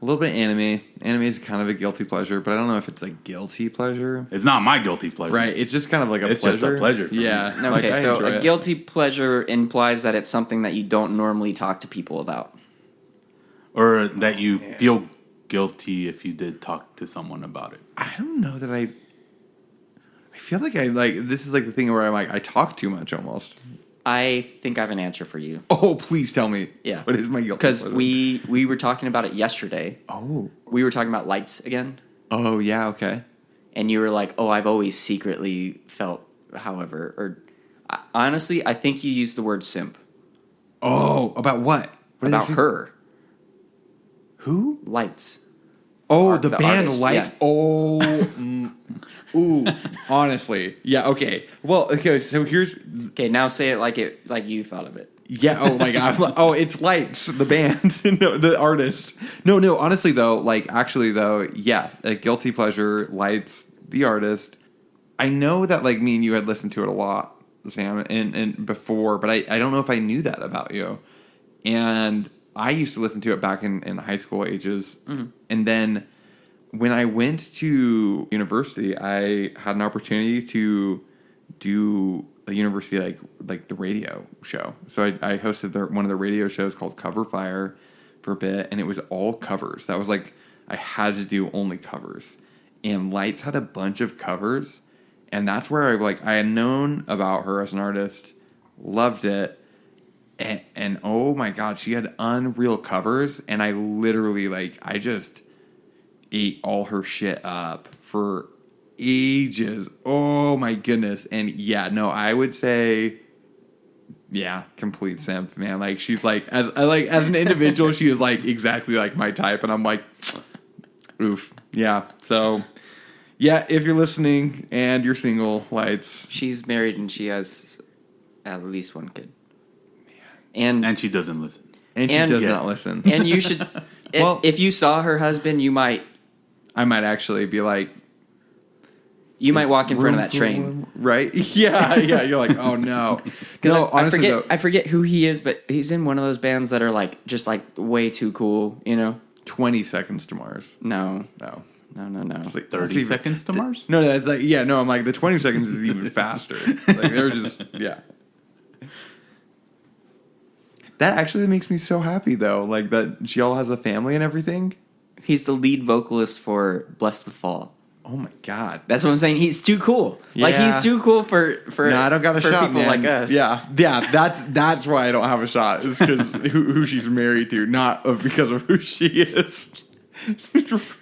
A little bit anime. Anime is kind of a guilty pleasure, but I don't know if it's a guilty pleasure. It's not my guilty pleasure. Right. It's just kind of like a It's pleasure. just a pleasure for Yeah. me. Okay, I so enjoy a it. guilty pleasure implies that it's something that you don't normally talk to people about. Or that you feel guilty if you did talk to someone about it. I don't know that I feel like this is like the thing where I'm like, I talk too much almost. I think I have an answer for you. Oh, please tell me. Yeah. What is my guilty Because pleasure? we were talking about it yesterday. Oh. We were talking about lights again. Oh, yeah, okay. And you were like, oh, I've always secretly felt, however. Honestly, I think you used the word simp. Oh, about what? What did I About say? her. Who? Lights. Oh, the band artist, Lights. yeah. Oh, ooh, honestly, yeah. Okay, well, okay. So here's, Okay, now say it like you thought of it. yeah. Oh my god. Oh, it's Lights, the band, no, the artist. No. Honestly, though, actually, though, yeah, a guilty pleasure. Lights, the artist. I know that me and you had listened to it a lot, Sam, and before, but I don't know if I knew that about you, and. I used to listen to it back in high school ages. Mm-hmm. And then when I went to university, I had an opportunity to do a university like the radio show. So I hosted one of the radio shows called Cover Fire for a bit, and it was all covers. That was I had to do only covers. And Lights had a bunch of covers, and that's where I had known about her as an artist, loved it. And oh my god, she had unreal covers, and I literally I just ate all her shit up for ages. Oh my goodness. And yeah, no, I would say complete simp, man. She's as an individual, she is exactly my type, and I'm oof. Yeah. So yeah, if you're listening and you're single, Lights. She's married and she has at least one kid. And she doesn't listen. And she does not listen. And you should... Well, if you saw her husband, I might actually be you might walk in front of that train. Right? Yeah. You're oh no. No, honestly, I forget who he is, but he's in one of those bands that are just way too cool, 20 Seconds to Mars. No. No. It's 30 seconds to Mars? No, it's no, I'm the 20 seconds is even faster. They're just, yeah. That actually makes me so happy, though. That she all has a family and everything. He's the lead vocalist for Bless the Fall. Oh, my God. That's what I'm saying. He's too cool. Yeah. He's too cool for no, I don't got a for shot, people man. like us. Yeah, that's why I don't have a shot. It's because who she's married to, not because of who she is.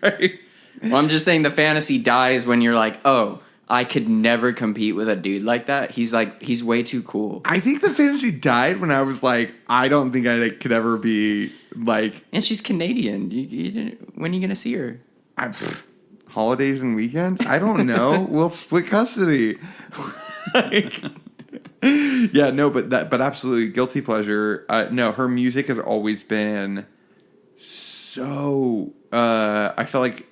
Right? Well, I'm just saying the fantasy dies when you're oh, I could never compete with a dude like that. He's he's way too cool. I think the fantasy died when I was I don't think I could ever be And she's Canadian. You when are you gonna see her? Holidays and weekends? I don't know. We'll split custody. Like, yeah, no, but absolutely guilty pleasure. No, her music has always been so. I feel like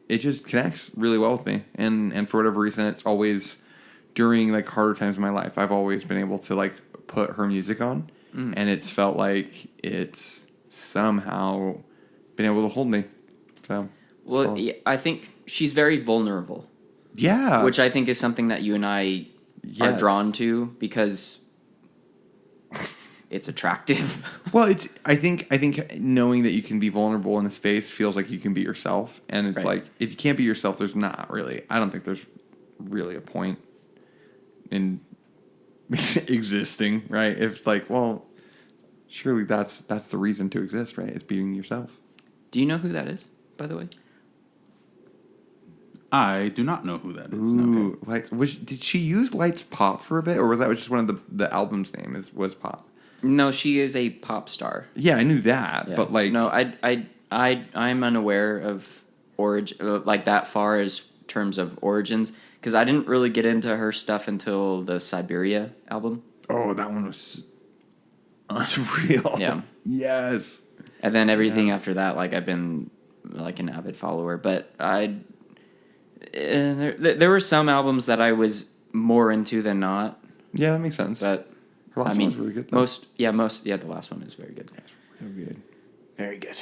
it just connects really well with me, and for whatever reason, it's always during like harder times in my life. I've always been able to like put her music on, and it's felt like it's somehow been able to hold me. So, well, yeah, I think she's very vulnerable. Yeah, Which I think is something that you and I are drawn to because it's attractive. Well, I think knowing that you can be vulnerable in a space feels like you can be yourself, and it's like if you can't be yourself, there's not really. I don't think there's really a point in existing, right? If like, well, surely that's the reason to exist, right? It's being yourself. Do you know who that is, by the way? I do not know who that is. Ooh, Lights. Did she use Lights Pop for a bit, or was that just one of the album's name was Pop? No, she is a pop star. Yeah, I knew that, Yeah. but like, no, I'm unaware of origin like that far as terms of origins because I didn't really get into her stuff until the Siberia album. oh, that one was unreal. Yeah. Yes. And then everything after that, like I've been like an avid follower, but there were some albums that I was more into than not. Yeah, that makes sense. But her last one was really good, though. the last one is very good. Real good. Very good.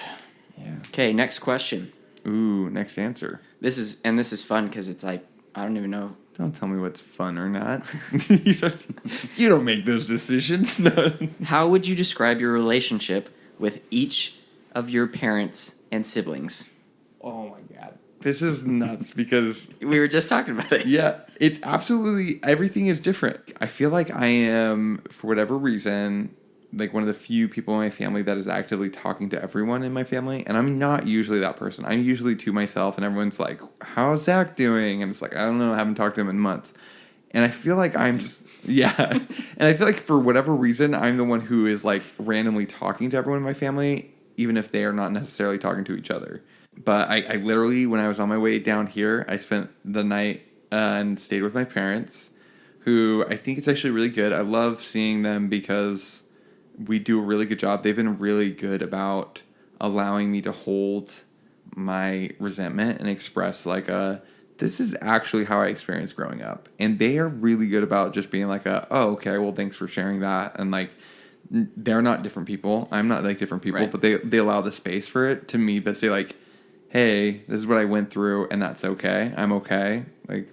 Yeah. Okay, next question. Ooh, next answer. This is fun because it's like I don't even know. Don't tell me what's fun or not. You don't make those decisions. No. How would you describe your relationship with each of your parents and siblings? Oh my god. This is nuts because We were just talking about it. yeah, it's absolutely everything is different. I feel like I am, for whatever reason, like one of the few people in my family that is actively talking to everyone in my family, and I'm not usually that person. I'm usually to myself, and everyone's like, "How's Zach doing?" And it's like, I don't know, I haven't talked to him in months. And I feel like yeah, and I feel like for whatever reason, I'm the one who is like randomly talking to everyone in my family, even if they are not necessarily talking to each other. But I literally, when I was on my way down here, I spent the night and stayed with my parents, who I think it's actually really good. I love seeing them because we do a really good job. They've been really good about allowing me to hold my resentment and express like this is actually how I experienced growing up. And they are really good about just being like oh, okay, well, thanks for sharing that. And like, they're not different people. I'm not like different people, Right. but they allow the space for it to me, but say like, hey, this is what I went through, and that's okay. I'm okay. Like,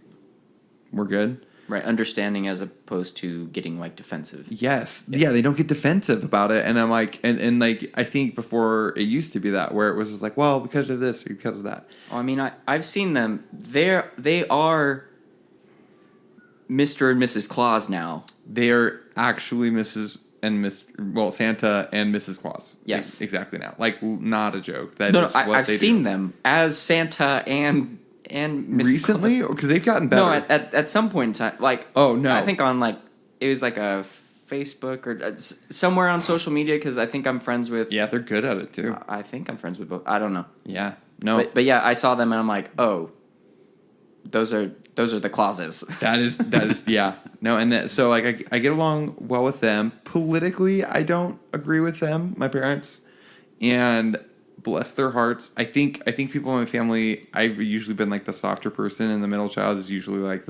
we're good. Right, understanding as opposed to getting like defensive. Yes. Yeah, they don't get defensive about it. And I'm like, and like, I think before it used to be that, where it was just like, well, because of this, because of that. Well, I mean, I've seen them. They are Mr. and Mrs. Claus now. They are actually Santa and Mrs. Claus. Yes. Exactly now. Like, not a joke. That No, is no, what I've they seen do. them as Santa and Mrs. Recently? Claus. Because they've gotten better. No, at some point in time, like Oh, no. I think on like it was like a Facebook or somewhere on social media because I think I'm friends with. Yeah, they're good at it, too. I think I'm friends with both. I don't know. Yeah. No. But yeah, I saw them and I'm like, oh, those are the Clauses. That is yeah. No, and that, so like I get along well with them. Politically, I don't agree with them, my parents. And bless their hearts. I think people in my family, I've usually been like the softer person, and the middle child is usually like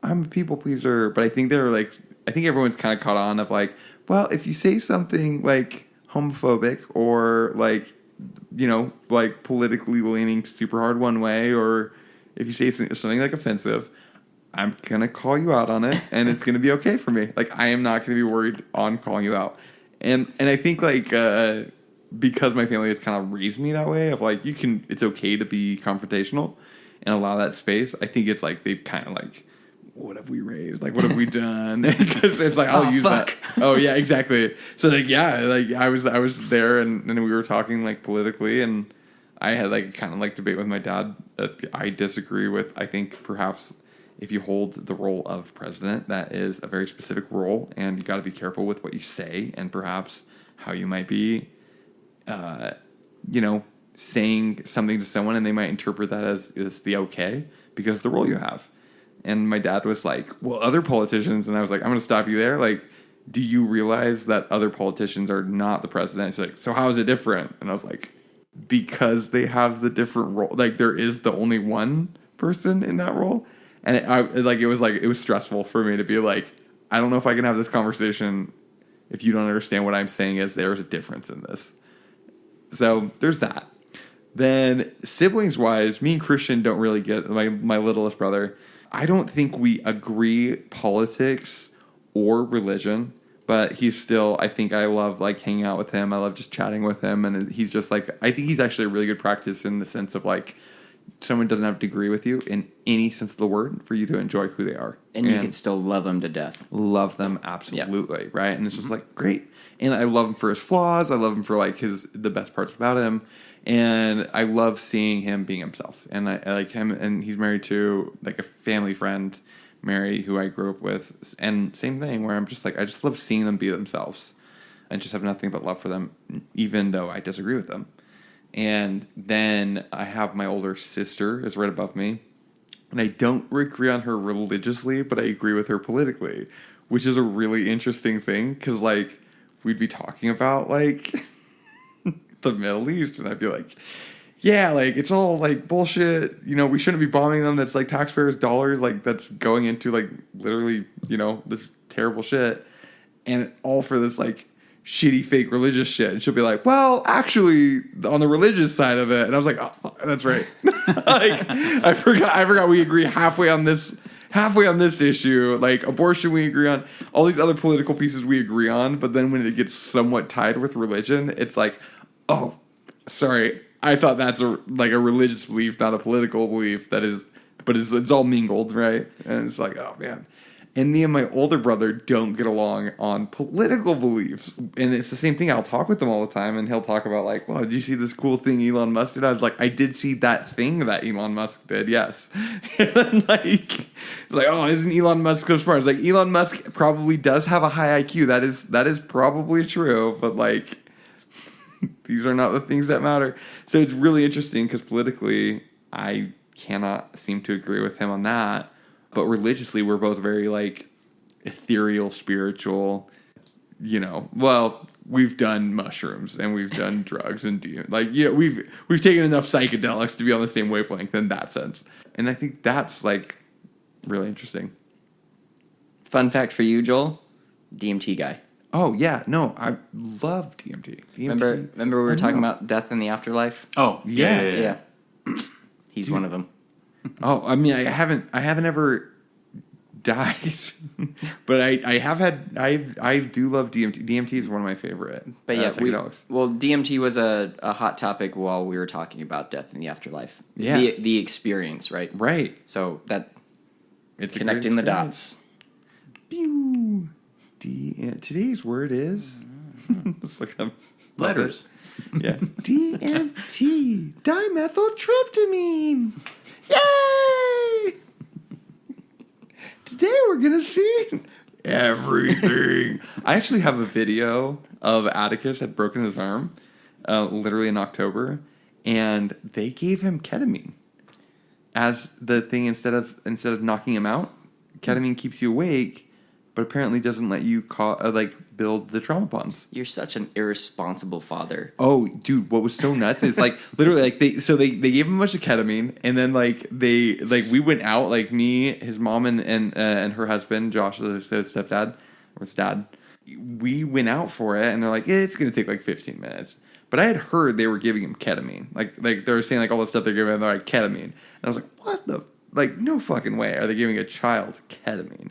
I'm a people pleaser. But I think everyone's kind of caught on of like, well, if you say something like homophobic or like, you know, like politically leaning super hard one way, or if you say something like offensive, I'm going to call you out on it, and it's going to be okay for me. Like, I am not going to be worried on calling you out. And I think, like, because my family has kind of raised me that way of, like, it's okay to be confrontational and allow that space. I think it's, like, they've kind of, like, what have we raised? Like, what have we done? Because it's, like, I'll use fuck. that. Oh, yeah, exactly. So, like, yeah, like, I was there, and we were talking, like, politically, and I had, like, kind of, like, debate with my dad that I disagree with. I think perhaps if you hold the role of president, that is a very specific role, and you got to be careful with what you say and perhaps how you might be, saying something to someone and they might interpret that as the okay because of the role you have. And my dad was like, well, other politicians, and I was like, I'm going to stop you there. Like, do you realize that other politicians are not the president? He's like, so how is it different? And I was like, because they have the different role. Like, there is the only one person in that role. And it was stressful for me to be like, I don't know if I can have this conversation if you don't understand what I'm saying is there's a difference in this. So there's that. Then siblings-wise, me and Christian don't really get, my littlest brother, I don't think we agree politics or religion, but he's still, I think I love like hanging out with him. I love just chatting with him. And he's just like, I think he's actually a really good practice in the sense of like, someone doesn't have to agree with you in any sense of the word for you to enjoy who they are. And you can still love them to death. Love them absolutely, right? And it's just like, great. And I love him for his flaws. I love him for like the best parts about him. And I love seeing him being himself. And I like him, and he's married to like a family friend, Mary, who I grew up with. And same thing where I'm just like, I just love seeing them be themselves. I just have nothing but love for them, even though I disagree with them. And then I have my older sister is right above me. And I don't agree on her religiously, but I agree with her politically, which is a really interesting thing because, like, we'd be talking about, like, the Middle East, and I'd be like, yeah, like, it's all, like, bullshit. You know, we shouldn't be bombing them. That's, like, taxpayers' dollars. Like, that's going into, like, literally, you know, this terrible shit. And all for this, like, shitty fake religious shit. And she'll be like, well, actually, on the religious side of it. And I was like, oh, fuck, that's right. Like, I forgot we agree halfway on this issue. Like, abortion we agree on. All these other political pieces we agree on. But then when it gets somewhat tied with religion, it's like, oh, sorry. I thought that's a religious belief, not a political belief. But it's all mingled, right? And it's like, oh, man. And me and my older brother don't get along on political beliefs. And it's the same thing. I'll talk with him all the time, and he'll talk about, like, well, did you see this cool thing Elon Musk did? I was like, I did see that thing that Elon Musk did, yes. And then, like, it's like, oh, isn't Elon Musk so smart? It's like, Elon Musk probably does have a high IQ. That is probably true, but, like, these are not the things that matter. So it's really interesting because politically, I cannot seem to agree with him on that. But religiously, we're both very, like, ethereal, spiritual, you know. Well, we've done mushrooms and we've done drugs and, like, yeah, we've taken enough psychedelics to be on the same wavelength in that sense. And I think that's, like, really interesting. Fun fact for you, Joel, DMT guy. Oh, yeah. No, I love DMT. Remember we were talking about death in the afterlife? Oh, yeah. He's one of them. Oh, I mean, I haven't ever died, but I do love DMT. DMT is one of my favorite. But yeah, psychedelics. DMT was a hot topic while we were talking about death in the afterlife. Yeah, the experience, right? Right. So it's connecting the experience. dots. Pew. Today's word is it's like letters. Yeah. DMT, dimethyltryptamine. Yay! Today we're gonna see everything. I actually have a video of Atticus had broken his arm, literally in October, and they gave him ketamine as the thing instead of knocking him out. Ketamine keeps you awake, but apparently doesn't let you build the trauma bonds. You're such an irresponsible father. Oh, dude, what was so nuts is like literally like they gave him a bunch of ketamine, and then we went out, like me, his mom, and her husband Josh, his stepdad or his dad. We went out for it, and they're like, it's gonna take like 15 minutes. But I had heard they were giving him ketamine, like they were saying like all the stuff they're giving him, they're like ketamine, and I was like, what the no fucking way are they giving a child ketamine?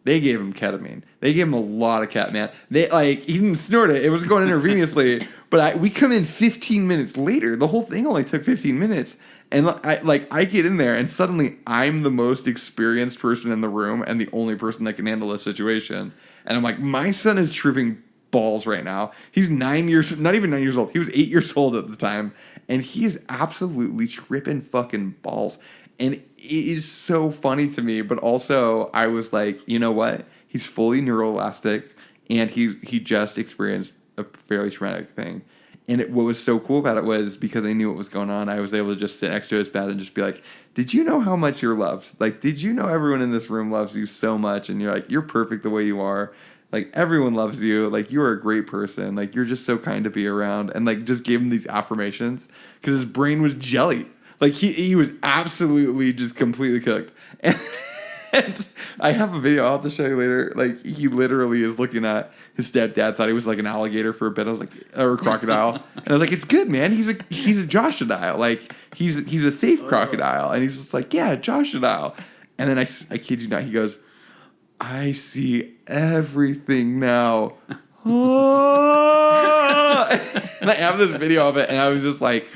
They gave him ketamine. They gave him a lot of cat, man. He didn't snort it. It was going intravenously. But we come in 15 minutes later. The whole thing only took 15 minutes. And I get in there, and suddenly I'm the most experienced person in the room and the only person that can handle this situation. And I'm like, my son is tripping balls right now. He's not even 9 years old. He was 8 years old at the time. And he is absolutely tripping fucking balls. And it is so funny to me, but also I was like, you know what? He's fully neuroelastic, and he just experienced a fairly traumatic thing. And what was so cool about it was because I knew what was going on, I was able to just sit next to his bed and just be like, did you know how much you're loved? Like, did you know everyone in this room loves you so much? And you're like, you're perfect the way you are. Like, everyone loves you. Like, you're a great person. Like, you're just so kind to be around. And, like, just gave him these affirmations because his brain was jelly. Like, he was absolutely just completely cooked. And I have a video I'll have to show you later. Like, he literally is looking at his stepdad, thought he was like an alligator for a bit. I was like, or a crocodile. And I was like, it's good, man. He's a Joshadile. Like, he's a safe crocodile. And he's just like, yeah, Joshadile. And then I kid you not, he goes, I see everything now. Oh. And I have this video of it, and I was just like,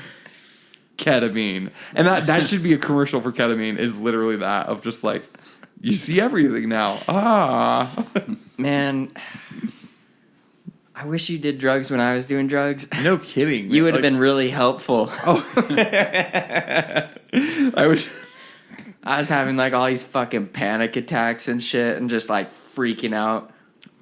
ketamine. And that should be a commercial for ketamine, is literally that, of just like, you see everything now. Ah. Man, I wish you did drugs when I was doing drugs. No kidding. You would have been really helpful. Oh. I was having like all these fucking panic attacks and shit and just like freaking out.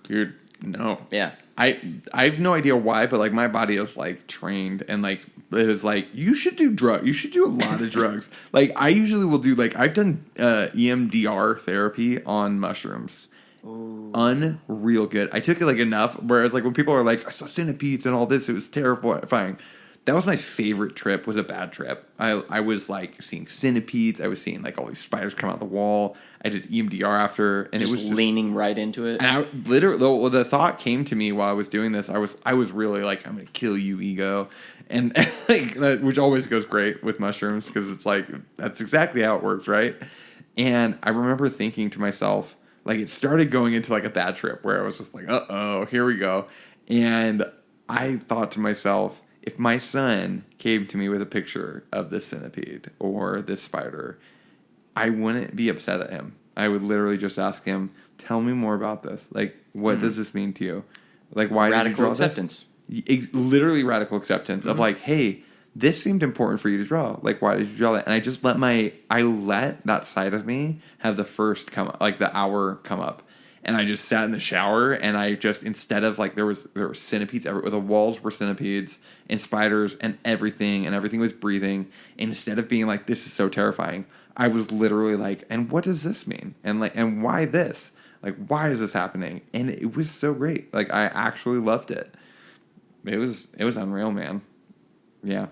Dude, no. Yeah. I have no idea why, but like my body is like trained and like it was like, you should do drugs. You should do a lot of drugs. Like I usually will do like, I've done EMDR therapy on mushrooms. Ooh. Unreal good. I took it like enough, whereas like when people are like, I saw centipedes and all this, it was terrifying. That was my favorite trip, was a bad trip. I was like seeing centipedes. I was seeing like all these spiders come out the wall. I did EMDR after, and it was just leaning right into it. And I literally, the thought came to me while I was doing this. I was really like, I'm gonna kill you, ego, and like, which always goes great with mushrooms because it's like that's exactly how it works, right? And I remember thinking to myself, like it started going into like a bad trip where I was just like, here we go, and I thought to myself, if my son came to me with a picture of this centipede or this spider, I wouldn't be upset at him. I would literally just ask him, tell me more about this. Like, what does this mean to you? Like, why did you draw acceptance. This? Literally radical acceptance of like, hey, this seemed important for you to draw. Like, why did you draw that? And I just let that side of me have the first come up, like the hour come up. And I just sat in the shower, and I just, instead of like, there were centipedes everywhere. The walls were centipedes and spiders and everything was breathing. And instead of being like, this is so terrifying, I was literally like, and what does this mean? And like, and why this? Like, why is this happening? And it was so great. Like, I actually loved it. It was unreal, man. Yeah.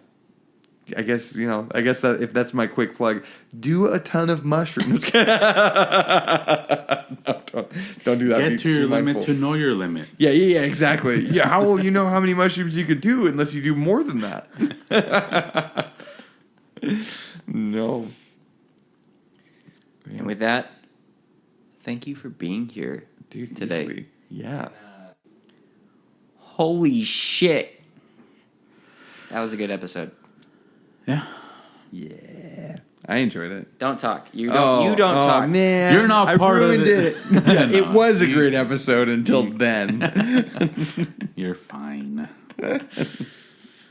I guess that if that's my quick plug, do a ton of mushrooms. No, don't do that. Get to your limit to know your limit. Yeah, exactly. Yeah, how will you know how many mushrooms you could do unless you do more than that? No. And with that, thank you for being here, dude, today. Easily. Yeah. Holy shit. That was a good episode. Yeah. Yeah. I enjoyed it. Don't talk. You don't talk. Man, you're not part of it. Yeah, it was a great episode until then. You're fine.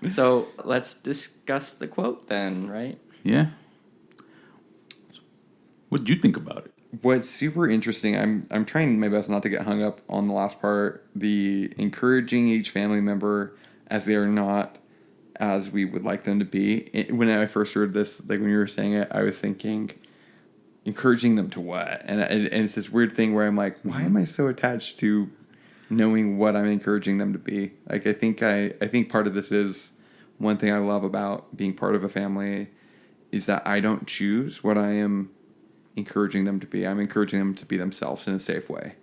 So let's discuss the quote then, right? Yeah. What did you think about it? What's super interesting, I'm trying my best not to get hung up on the last part, the encouraging each family member as they are not as we would like them to be. When I first heard this, like when you were saying it, I was thinking, encouraging them to what? And it's this weird thing where I'm like, why am I so attached to knowing what I'm encouraging them to be? Like, I think part of this is one thing I love about being part of a family is that I don't choose what I am encouraging them to be. I'm encouraging them to be themselves in a safe way.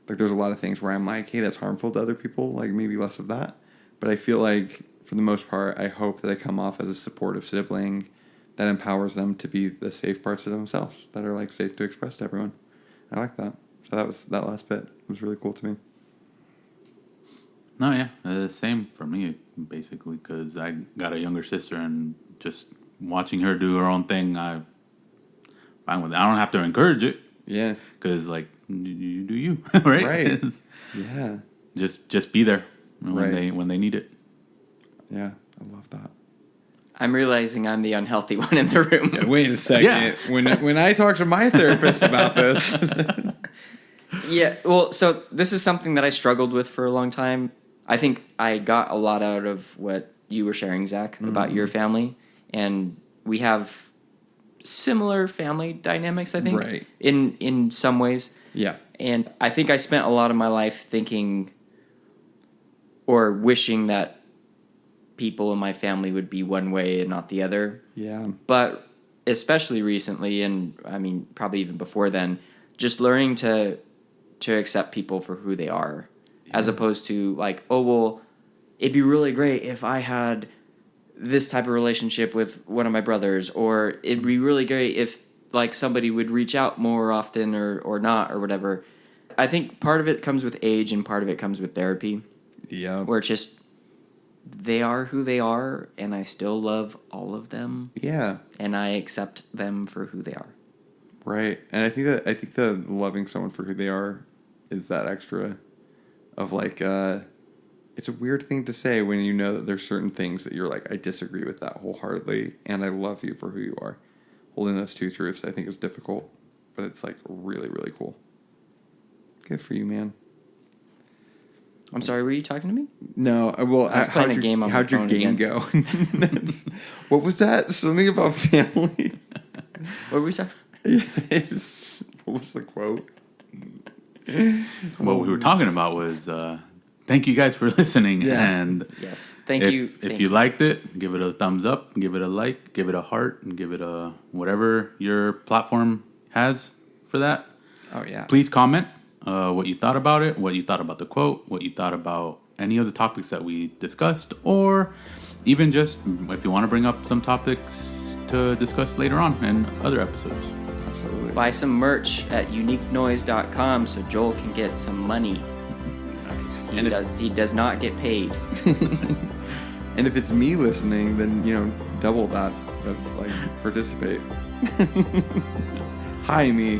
Like, there's a lot of things where I'm like, hey, that's harmful to other people. Like, maybe less of that. But I feel like, for the most part, I hope that I come off as a supportive sibling that empowers them to be the safe parts of themselves that are like safe to express to everyone. I like that. So that last bit was really cool to me. No, yeah, same for me basically, because I got a younger sister, and just watching her do her own thing, I'm fine with it. I don't have to encourage it. Yeah, because like you do you, right? Right. Yeah. Just be there when right. they need it. Yeah, I love that. I'm realizing I'm the unhealthy one in the room. Yeah, wait a second. Yeah. When I talk to my therapist about this. Yeah, well, so this is something that I struggled with for a long time. I think I got a lot out of what you were sharing, Zach, about your family, and we have similar family dynamics, I think, Right. in some ways. Yeah. And I think I spent a lot of my life thinking or wishing that people in my family would be one way and not the other. Yeah. But especially recently, and I mean, probably even before then, just learning to accept people for who they are, as opposed to like, oh, well, it'd be really great if I had this type of relationship with one of my brothers, or it'd be really great if like somebody would reach out more often or not or whatever. I think part of it comes with age and part of it comes with therapy, Yeah. where it's just they are who they are, and I still love all of them, Yeah. and I accept them for who they are. Right. And I think the loving someone for who they are is that extra of like it's a weird thing to say when you know that there's certain things that you're like, I disagree with that wholeheartedly, and I love you for who you are. Holding those two truths, I think, is difficult, but it's like really, really cool. Good for you, man. I'm sorry, were you talking to me? No, well, I was playing a game on my how'd your phone game again. go? What was that? Something about family? What were we saying? Yes. What was the quote? What we were talking about was thank you guys for listening. Yeah. And Yes. Thank if, you. If Thank you liked it, give it a thumbs up, give it a like, give it a heart, and give it a whatever your platform has for that. Oh, yeah. Please comment what you thought about it, what you thought about the quote, what you thought about any of the topics that we discussed, or even just if you want to bring up some topics to discuss later on in other episodes. Absolutely. Buy some merch at uniquenoise.com so Joel can get some money. Nice. He does not get paid. And if it's me listening, then, double that. That's like, participate. Hi, me.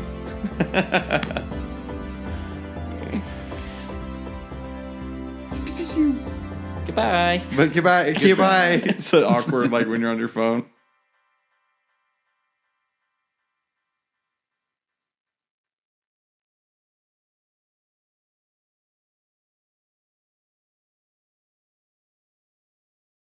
Goodbye. But goodbye. Goodbye. It's so awkward, like when you're on your phone.